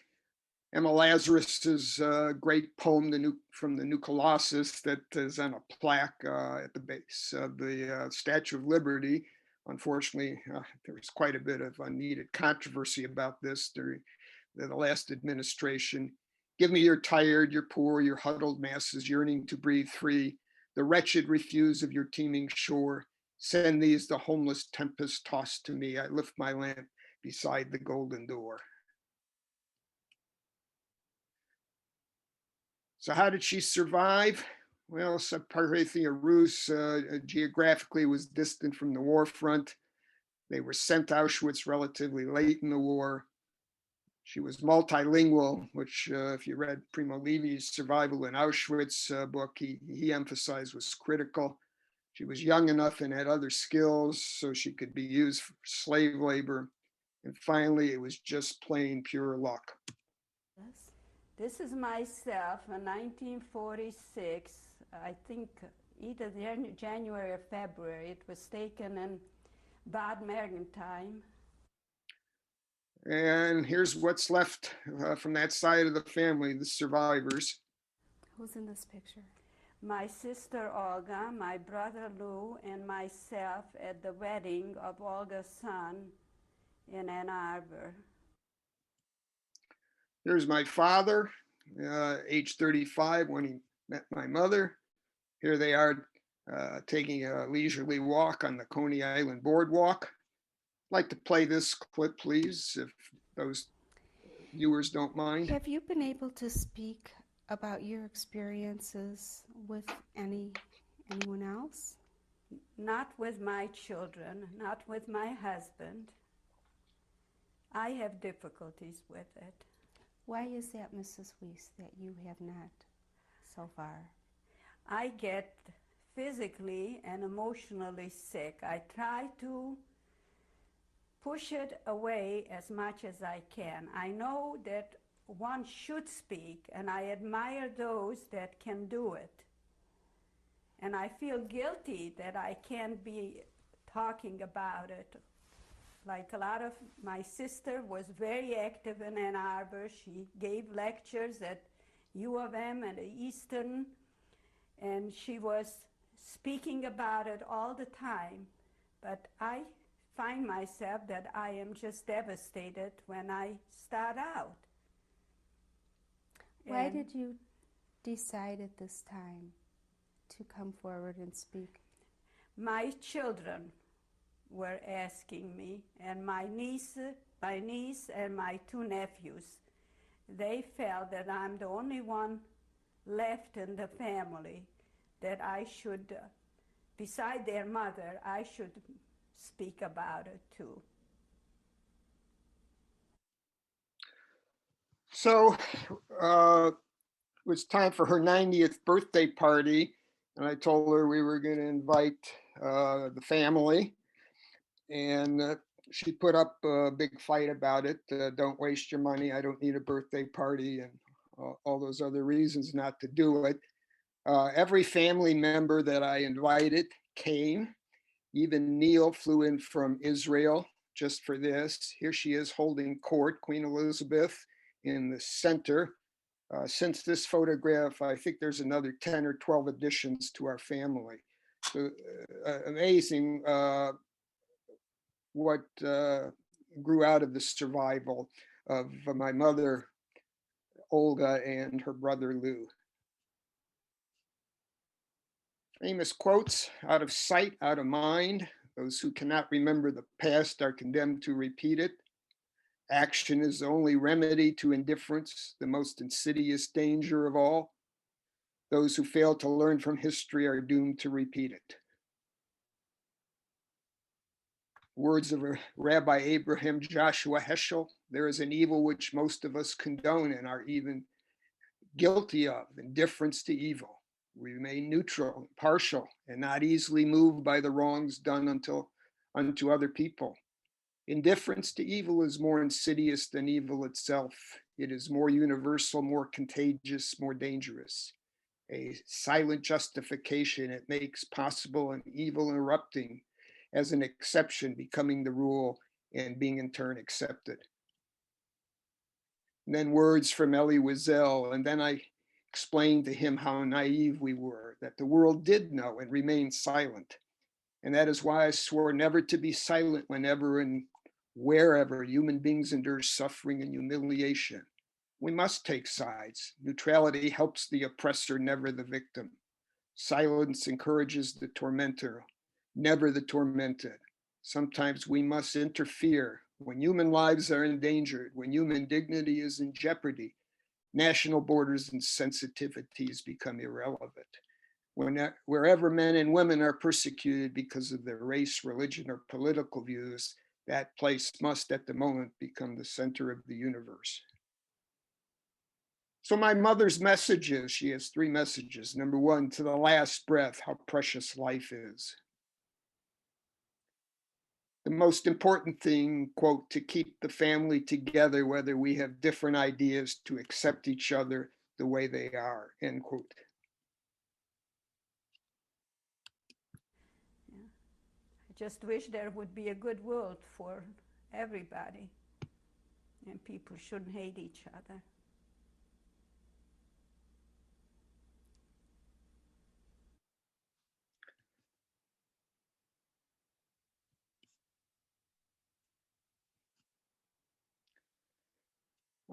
Emma Lazarus's great poem, from the New Colossus, that is on a plaque at the base of the Statue of Liberty. Unfortunately, there was quite a bit of unneeded controversy about this during the last administration. Give me your tired, your poor, your huddled masses yearning to breathe free, the wretched refuse of your teeming shore. Send these, the homeless tempest tossed to me. I lift my lamp beside the golden door. So how did she survive? Well, Subparthia Rus geographically was distant from the war front. They were sent to Auschwitz relatively late in the war. She was multilingual, which if you read Primo Levi's Survival in Auschwitz book, he emphasized was critical. She was young enough and had other skills, so she could be used for slave labor. And finally, it was just plain pure luck. Yes. This is myself in 1946, I think either January or February. It was taken in Bad Mergentheim. And here's what's left from that side of the family, the survivors. Who's in this picture? My sister Olga, my brother Lou, and myself at the wedding of Olga's son in Ann Arbor. Here's my father, age 35 when he met my mother. Here they are taking a leisurely walk on the Coney Island boardwalk. I'd like to play this clip, please, if those viewers don't mind. Have you been able to speak about your experiences with anyone else? Not with my children, not with my husband. I have difficulties with it. Why is that, Mrs. Weiss, that you have not so far? I get physically and emotionally sick. I try to push it away as much as I can. I know that one should speak, and I admire those that can do it. And I feel guilty that I can't be talking about it. Like a lot of, my sister was very active in Ann Arbor. She gave lectures at U of M and Eastern, and she was speaking about it all the time. But I find myself that I am just devastated when I start out. Why did you decide at this time to come forward and speak? My children were asking me, and my niece and my two nephews. They felt that I'm the only one left in the family, that I should, beside their mother, I should speak about it too. So it was time for her 90th birthday party, and I told her we were going to invite the family. And she put up a big fight about it. Don't waste your money. I don't need a birthday party, and all those other reasons not to do it. Every family member that I invited came. Even Neil flew in from Israel just for this. Here she is holding court, Queen Elizabeth in the center. Since this photograph, I think there's another 10 or 12 additions to our family. So amazing what grew out of the survival of my mother, Olga, and her brother, Lou. Famous quotes: out of sight, out of mind. Those who cannot remember the past are condemned to repeat it. Action is the only remedy to indifference, the most insidious danger of all. Those who fail to learn from history are doomed to repeat it. Words of Rabbi Abraham Joshua Heschel: there is an evil which most of us condone and are even guilty of, indifference to evil. We remain neutral, partial, and not easily moved by the wrongs done unto other people. Indifference to evil is more insidious than evil itself. It is more universal, more contagious, more dangerous. A silent justification it makes possible an evil erupting as an exception, becoming the rule and being in turn accepted. And then words from Elie Wiesel, and then I explained to him how naive we were, that the world did know and remained silent. And that is why I swore never to be silent whenever and wherever human beings endure suffering and humiliation. We must take sides. Neutrality helps the oppressor, never the victim. Silence encourages the tormentor, never the tormented. Sometimes we must interfere when human lives are endangered, when human dignity is in jeopardy. National borders and sensitivities become irrelevant. Wherever men and women are persecuted because of their race, religion, or political views, that place must at the moment become the center of the universe. So my mother's messages, she has 3 messages. Number 1, to the last breath, how precious life is. The most important thing, quote, to keep the family together, whether we have different ideas, to accept each other the way they are, end quote. I just wish there would be a good world for everybody, and people shouldn't hate each other.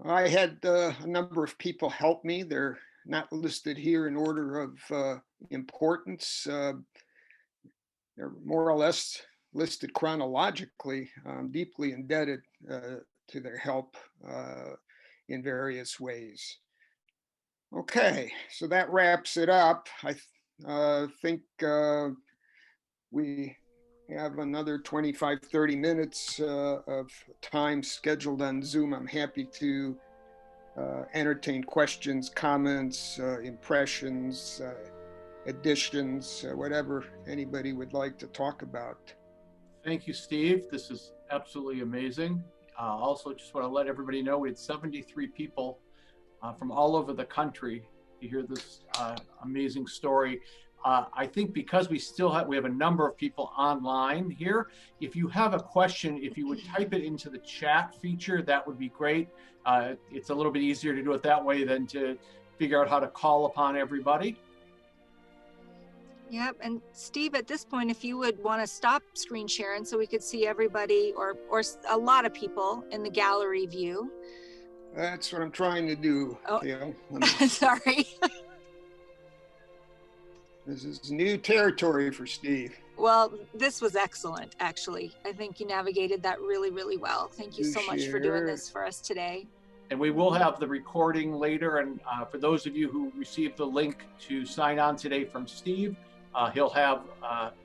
I had a number of people help me. They're not listed here in order of importance. They're more or less listed chronologically. I'm deeply indebted to their help in various ways. Okay, so that wraps it up. I think we have another 25, 30 minutes of time scheduled on Zoom. I'm happy to entertain questions, comments, impressions, additions, whatever anybody would like to talk about. Thank you, Steve. This is absolutely amazing. Also, just want to let everybody know we had 73 people from all over the country to hear this amazing story. I think because we have a number of people online here. If you have a question, if you would type it into the chat feature, that would be great. It's a little bit easier to do it that way than to figure out how to call upon everybody. Yep. And Steve, at this point, if you would want to stop screen sharing so we could see everybody or a lot of people in the gallery view. That's what I'm trying to do. Oh, Gail. sorry. This is new territory for Steve. Well, this was excellent, actually. I think you navigated that really, really well. Thank you so much for doing this for us today. And we will have the recording later. And for those of you who received the link to sign on today from Steve, he'll have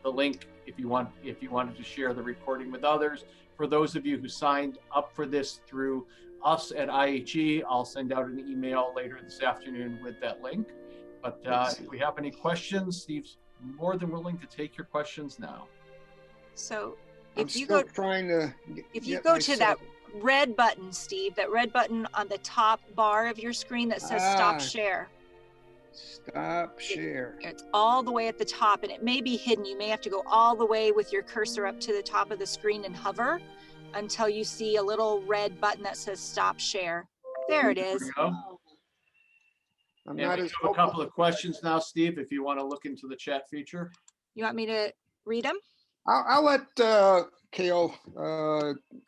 the link if you wanted to share the recording with others. For those of you who signed up for this through us at IHE, I'll send out an email later this afternoon with that link. But if we have any questions, Steve's more than willing to take your questions now. So if you go to that red button, Steve, that red button on the top bar of your screen that says stop share. Stop share. It's all the way at the top, and it may be hidden. You may have to go all the way with your cursor up to the top of the screen and hover until you see a little red button that says stop share. There it is. There we go. I'm And not we as have a couple of questions now, Steve, if you want to look into the chat feature. You want me to read them? I'll let Kale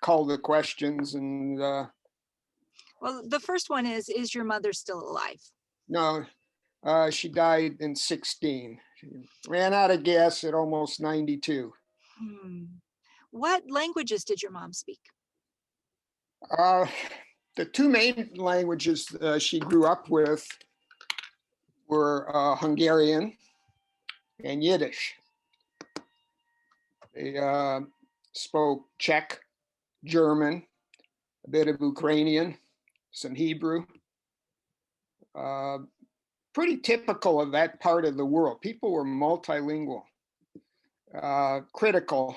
call the questions, and Well, the first one is your mother still alive? no, she died in 16. She ran out of gas at almost 92. What languages did your mom speak? The two main languages she grew up with were Hungarian and Yiddish. They spoke Czech, German, a bit of Ukrainian, some Hebrew. Pretty typical of that part of the world. People were multilingual, critical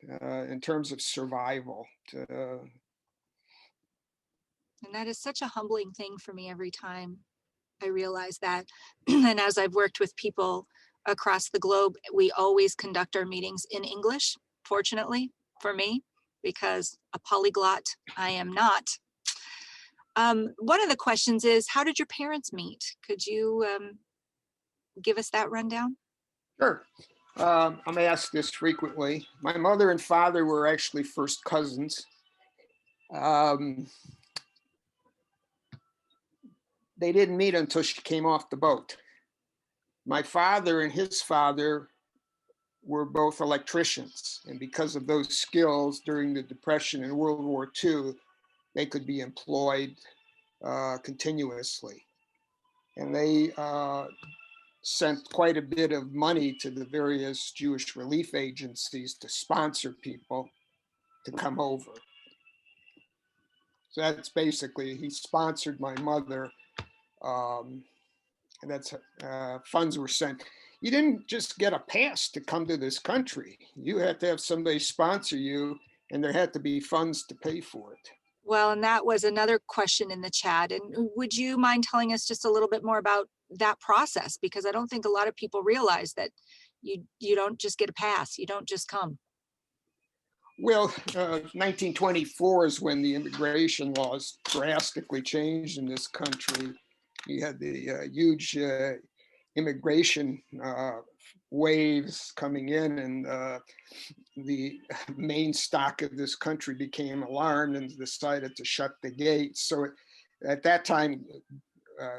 in terms of survival. And that is such a humbling thing for me every time I realize that. And as I've worked with people across the globe, we always conduct our meetings in English, fortunately for me, because a polyglot I am not. One of the questions is, how did your parents meet? Could you give us that rundown? Sure. I'm asked this frequently. My mother and father were actually first cousins. They didn't meet until she came off the boat. My father and his father were both electricians, and because of those skills during the Depression and World War II, they could be employed continuously. And they sent quite a bit of money to the various Jewish relief agencies to sponsor people to come over. So that's basically, he sponsored my mother, and that's funds were sent. You didn't just get a pass to come to this country. You had to have somebody sponsor you, and there had to be funds to pay for it. Well, and that was another question in the chat. And would you mind telling us just a little bit more about that process? Because I don't think a lot of people realize that you don't just get a pass. You don't just come. Well, 1924 is when the immigration laws drastically changed in this country. You had the huge immigration waves coming in, and the main stock of this country became alarmed and decided to shut the gates. So at that time,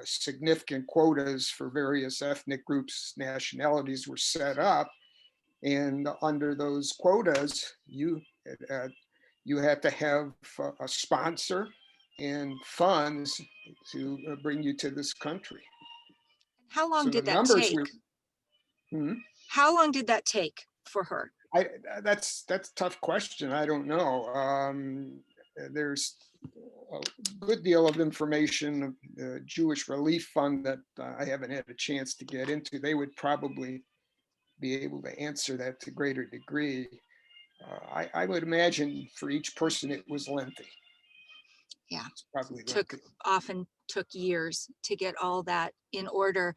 significant quotas for various ethnic groups, nationalities were set up. And under those quotas, you had to have a sponsor and funds to bring you to this country. How long So did the that numbers take? were, How long did that take for her? that's a tough question. I don't know. There's a good deal of information, the Jewish Relief Fund, that I haven't had a chance to get into. They would probably be able to answer that to a greater degree. I would imagine for each person it was lengthy. Yeah, it's probably lengthy. Often took years to get all that in order.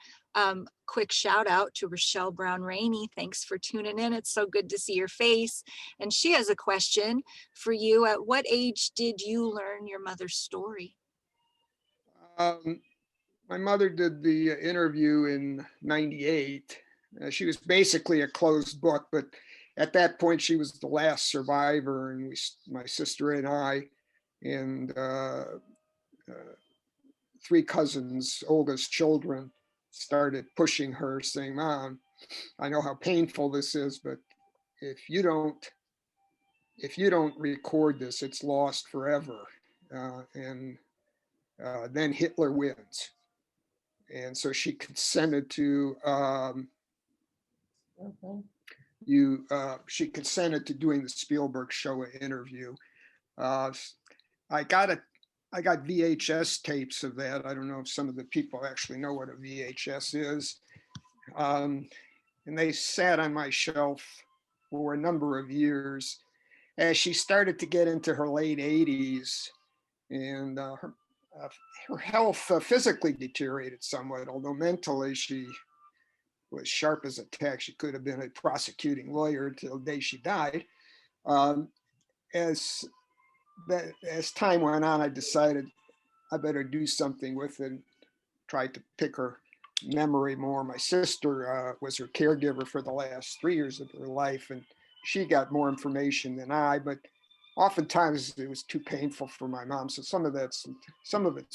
Quick shout out to Rochelle Brown Rainey. Thanks for tuning in. It's so good to see your face. And she has a question for you. At what age did you learn your mother's story? My mother did the interview in '98. She was basically a closed book, but at that point she was the last survivor, and my sister and I, and three cousins, oldest children, started pushing her, saying, "Mom, I know how painful this is, but if you don't record this, it's lost forever." And then Hitler wins. And so she consented to she consented to doing the Spielberg show interview. I got VHS tapes of that. I don't know if some of the people actually know what a VHS is. And they sat on my shelf for a number of years. As she started to get into her late 80s, and her health physically deteriorated somewhat, although mentally she was sharp as a tack. She could have been a prosecuting lawyer until the day she died. As time went on, I decided I better do something with it. tried to pick her memory more. My sister was her caregiver for the last 3 years of her life, and she got more information than I, but oftentimes it was too painful for my mom. So some of it's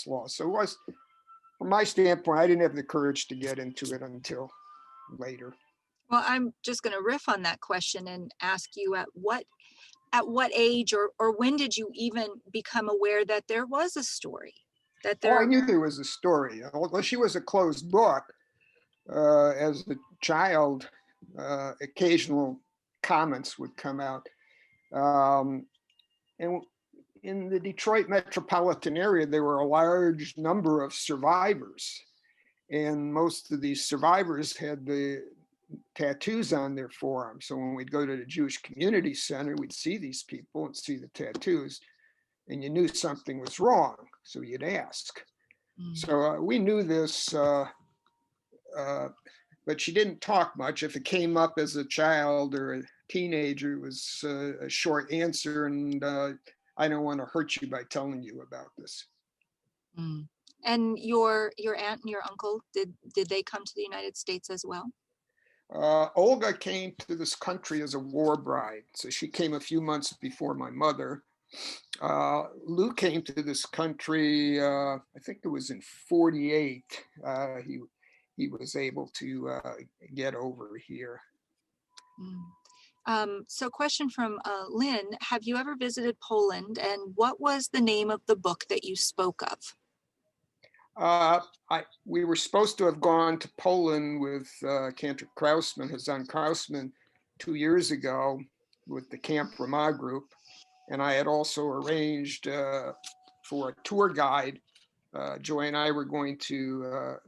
lost. So it was, from my standpoint, I didn't have the courage to get into it until later. Well, I'm just going to riff on that question and ask you at what age or when did you even become aware that there was a story? That Oh, I there, knew there was a story. Although she was a closed book, as a child, occasional comments would come out. And in the Detroit metropolitan area, there were a large number of survivors. And most of these survivors had the tattoos on their forearms. So when we'd go to the Jewish Community Center, we'd see these people and see the tattoos, and you knew something was wrong. So you'd ask. So we knew this, but she didn't talk much. If it came up as a child or a teenager, it was a short answer, and I don't want to hurt you by telling you about this. And your aunt and your uncle, did they come to the United States as well? Olga came to this country as a war bride, so she came a few months before my mother. Lou came to this country, I think it was in 48. He was able to get over here. So question from Lynn, have you ever visited Poland, and what was the name of the book that you spoke of? We were supposed to have gone to Poland with Cantor Krausman, Hazan Krausman, 2 years ago with the Camp Ramah group. And I had also arranged for a tour guide. Joy and I were going to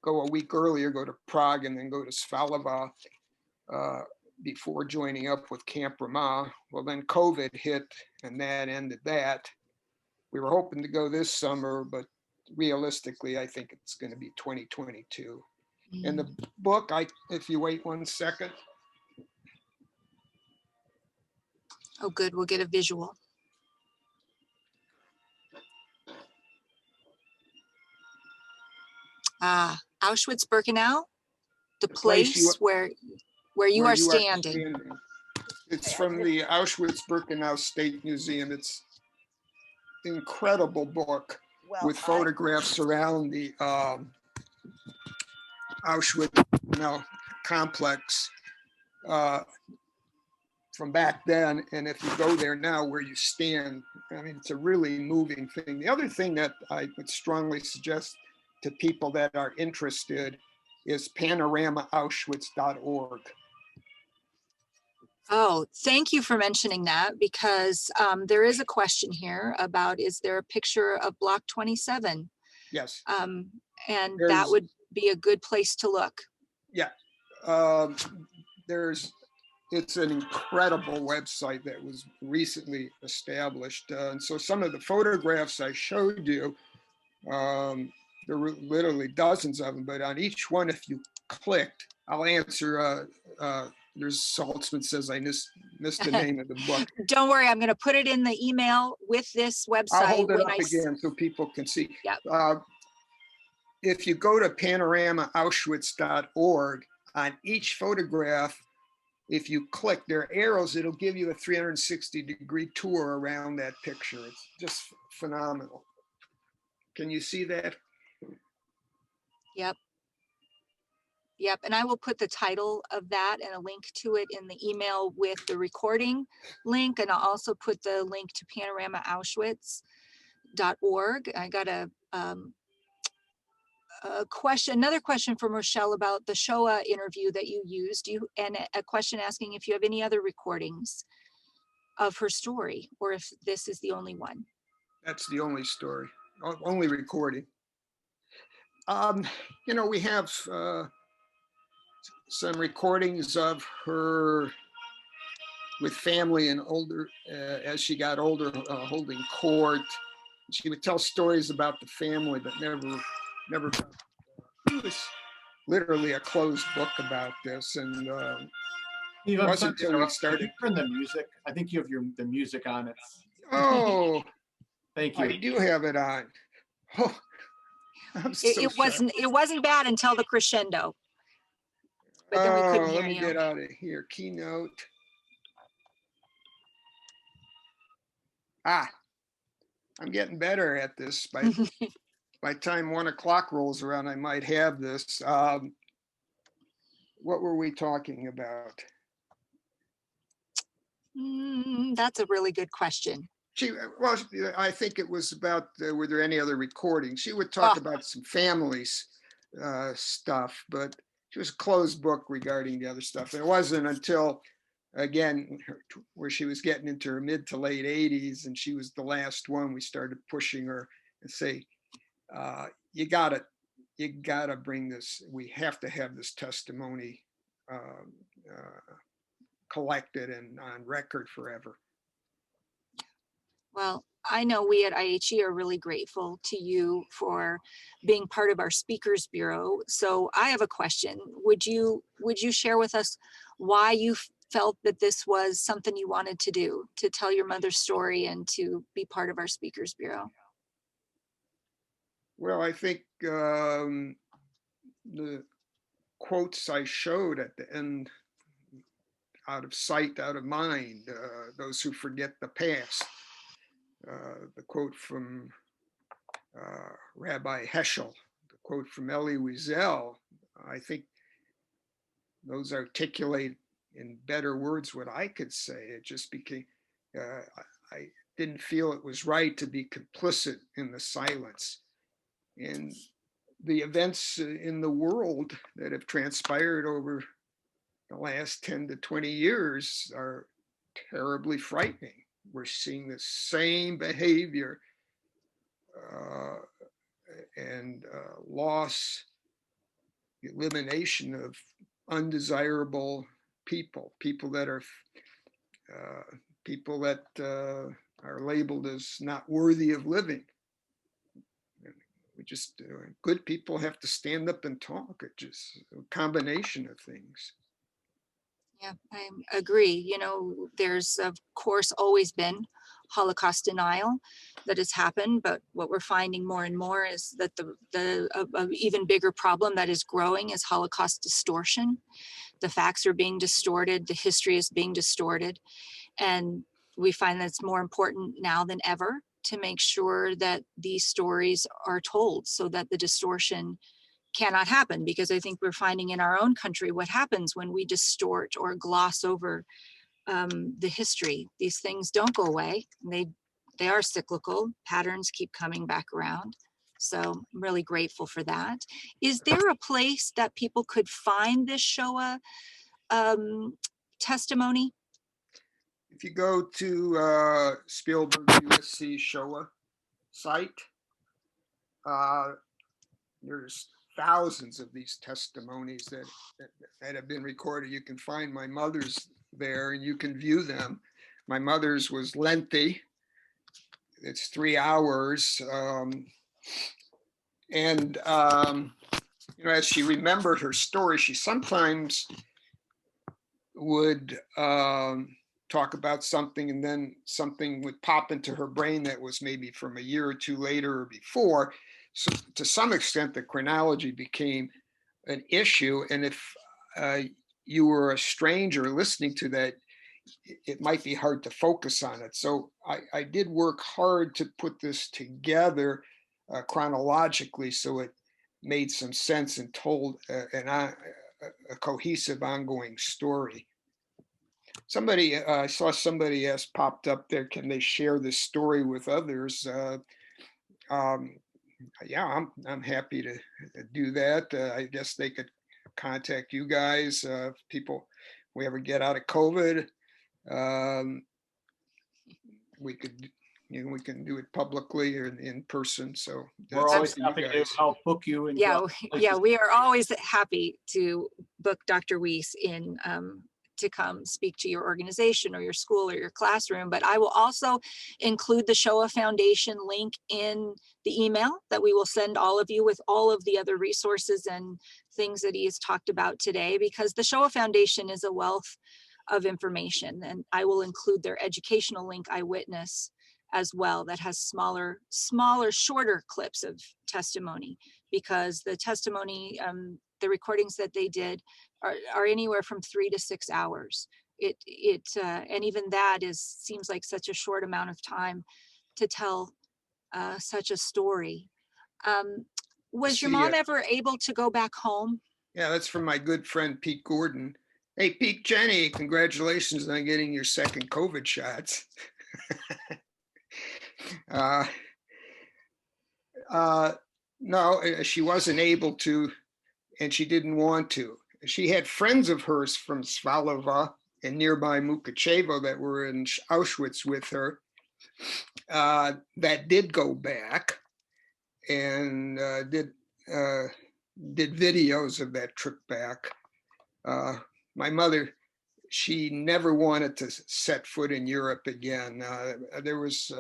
go a week earlier, go to Prague and then go to Svalava before joining up with Camp Ramah. Well, then COVID hit and that ended that. We were hoping to go this summer, but realistically, I think it's going to be 2022. And the book, if you wait 1 second. Oh, good. We'll get a visual. Auschwitz-Birkenau, the place where you are standing. It's from the Auschwitz-Birkenau State Museum. It's an incredible book with photographs around the Auschwitz complex from back then. And if you go there now where you stand, I mean, it's a really moving thing. The other thing that I would strongly suggest to people that are interested is panoramaauschwitz.org. Oh, thank you for mentioning that, because there is a question here about, is there a picture of Block 27? Yes. And that would be a good place to look. Yeah. It's an incredible website that was recently established. And so some of the photographs I showed you, there were literally dozens of them, but on each one, if you clicked, I'll answer, there's Saltzman says I missed the name of the book. Don't worry, I'm going to put it in the email with this website. I'll hold it up again so people can see. Yep. If you go to panoramaauschwitz.org, on each photograph, if you click their arrows, it'll give you a 360-degree tour around that picture. It's just phenomenal. Can you see that? Yep. Yep. And I will put the title of that and a link to it in the email with the recording link. And I'll also put the link to panoramaauschwitz.org. I got a question, another question from Rochelle about the Shoah interview that you used, and a question asking if you have any other recordings of her story, or if this is the only one. That's the only story, only recording. You know, we have some recordings of her with family and older, as she got older, holding court. She would tell stories about the family, but never. It was literally a closed book about this, and Steve, it wasn't until we started. Turn the music. I think you have the music on it. Oh, thank you. I do have it on. Oh, I'm so It wasn't bad until the crescendo. But then we couldn't hear let me you. get out of here. Keynote. I'm getting better at this. By time 1 o'clock rolls around, I might have this. What were we talking about? That's a really good question. Well, I think it was about, were there any other recordings? She would talk about some families stuff, but she was a closed book regarding the other stuff. And it wasn't until, again, where she was getting into her mid to late 80s, and she was the last one, we started pushing her and say, you gotta bring this, we have to have this testimony collected and on record forever. Well, I know we at IHE are really grateful to you for being part of our Speakers Bureau. So I have a question. Would you share with us why you felt that this was something you wanted to do, to tell your mother's story and to be part of our Speakers Bureau? Well, I think the quotes I showed at the end, out of sight, out of mind, those who forget the past. The quote from Rabbi Heschel, the quote from Elie Wiesel, I think those articulate in better words what I could say. It just became, I didn't feel it was right to be complicit in the silence. And the events in the world that have transpired over the last 10 to 20 years are terribly frightening. We're seeing the same behavior and loss, elimination of undesirable people that are are labeled as not worthy of living. We just, good people have to stand up and talk. It's just a combination of things. Yeah, I agree. You know, there's of course always been Holocaust denial that has happened, but what we're finding more and more is that the even bigger problem that is growing is Holocaust distortion. The facts are being distorted, the history is being distorted, and we find that it's more important now than ever to make sure that these stories are told so that the distortion cannot happen, because I think we're finding in our own country what happens when we distort or gloss over the history. These things don't go away. They are cyclical. Patterns keep coming back around. So I'm really grateful for that. Is there a place that people could find this Shoah testimony? If you go to Spielberg USC Shoah site, there's thousands of these testimonies that have been recorded. You can find my mother's there and you can view them. My mother's was lengthy. It's 3 hours. You know, as she remembered her story, she sometimes would talk about something and then something would pop into her brain that was maybe from a year or two later or before. So to some extent, the chronology became an issue. And if you were a stranger listening to that, it might be hard to focus on it. So I did work hard to put this together chronologically so it made some sense and told a cohesive ongoing story. Somebody, I saw somebody else popped up there, can they share this story with others? Yeah, I'm happy to do that. I guess they could contact you guys, people, we ever get out of COVID. We could, you know, we can do it publicly or in person. So We're always happy to help book you. And yeah, we are always happy to book Dr. Weiss in to come speak to your organization or your school or your classroom. But I will also include the Shoah Foundation link in the email that we will send all of you with all of the other resources and things that he has talked about today, because the Shoah Foundation is a wealth of information, and I will include their educational link, Eyewitness, as well that has smaller, shorter clips of testimony, because the testimony, the recordings that they did are anywhere from 3 to 6 hours. And even that seems like such a short amount of time to tell such a story. Was your mom ever able to go back home? Yeah, that's from my good friend Pete Gordon. Hey, Pete, Jenny, congratulations on getting your second COVID shots. No, she wasn't able to, and she didn't want to. She had friends of hers from Svalova and nearby Mukachevo that were in Auschwitz with her that did go back and did videos of that trip back. My mother, she never wanted to set foot in Europe again. There was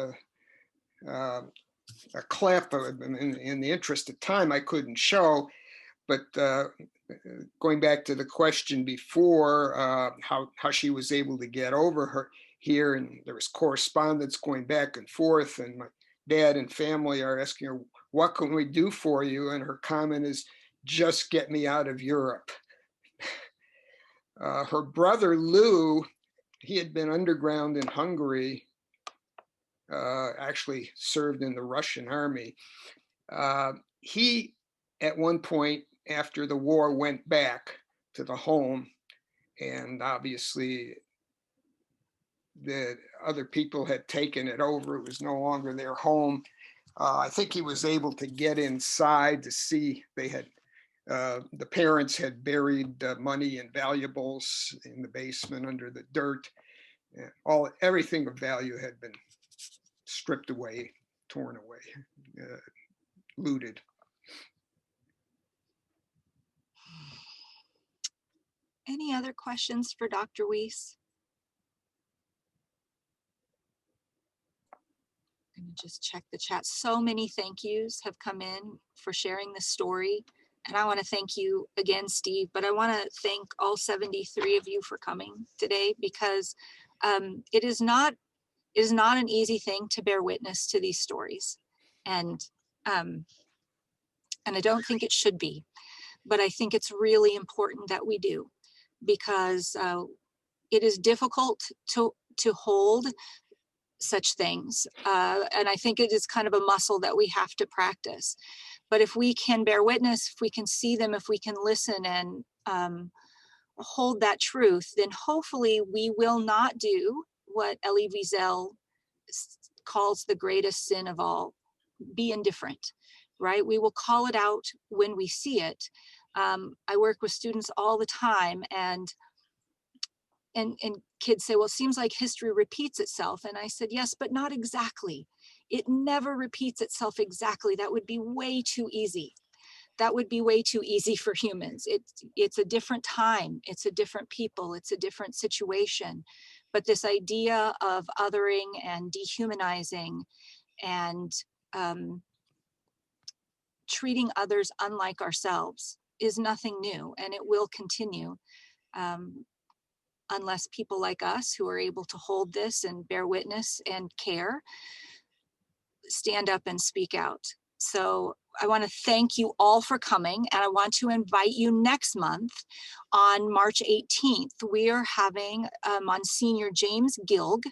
a clip in the interest of time I couldn't show, but going back to the question before, how she was able to get over her here, and there was correspondence going back and forth, and my dad and family are asking her, what can we do for you? And her comment is, just get me out of Europe. Her brother Lou, he had been underground in Hungary, actually served in the Russian army. He, at one point after the war, went back to the home, and obviously the other people had taken it over. It was no longer their home. I think he was able to get inside to see they had, the parents had buried money and valuables in the basement under the dirt. Everything of value had been stripped away, torn away, looted. Any other questions for Dr. Weiss? I'm gonna just check the chat. So many thank yous have come in for sharing this story. And I want to thank you again, Steve, but I want to thank all 73 of you for coming today, because it is not an easy thing to bear witness to these stories. And I don't think it should be, but I think it's really important that we do, because it is difficult to hold such things. And I think it is kind of a muscle that we have to practice. But if we can bear witness, if we can see them, if we can listen and hold that truth, then hopefully we will not do what Elie Wiesel calls the greatest sin of all, be indifferent, right? We will call it out when we see it. I work with students all the time, and kids say, well, it seems like history repeats itself. And I said, yes, but not exactly. It never repeats itself exactly. That would be way too easy. That would be way too easy for humans. It's a different time. It's a different people. It's a different situation. But this idea of othering and dehumanizing and treating others unlike ourselves is nothing new, and it will continue. Unless people like us, who are able to hold this and bear witness and care, stand up and speak out. So I want to thank you all for coming, and I want to invite you next month on March 18th. We are having Monsignor James Gilg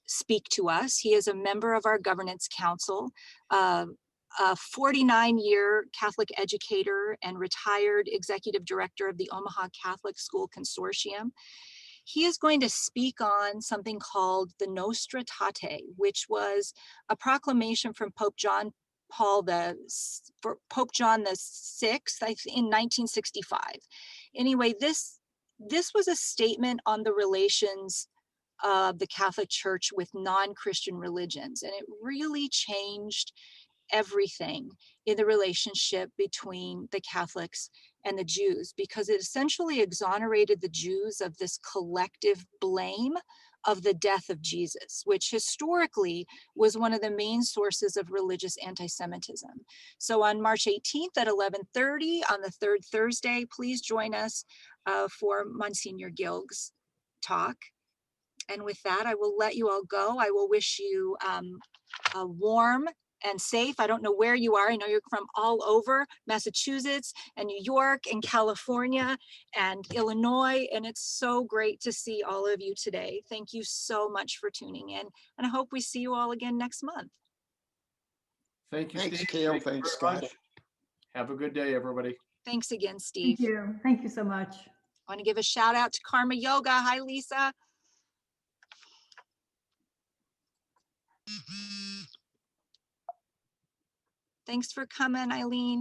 speak to us. He is a member of our governance council, a 49-year Catholic educator and retired executive director of the Omaha Catholic School Consortium. He is going to speak on something called the Nostra Aetate, which was a proclamation from Pope John VI in 1965. Anyway, this was a statement on the relations of the Catholic Church with non-Christian religions, and it really changed everything in the relationship between the Catholics and the Jews, because it essentially exonerated the Jews of this collective blame of the death of Jesus, which historically was one of the main sources of religious anti-Semitism. So on March 18th at 11:30 on the third Thursday, please join us for Monsignor Gilg's talk. And with that, I will let you all go. I will wish you a warm and safe. I don't know where you are. I know you're from all over Massachusetts and New York and California and Illinois. And it's so great to see all of you today. Thank you so much for tuning in. And I hope we see you all again next month. Thank you, Thanks, Steve. Cale. Thank you Thanks, very Scott. much. Have a good day, everybody. Thanks again, Steve. Thank you. Thank you so much. I want to give a shout out to Karma Yoga. Hi, Lisa. Thanks for coming, Eileen.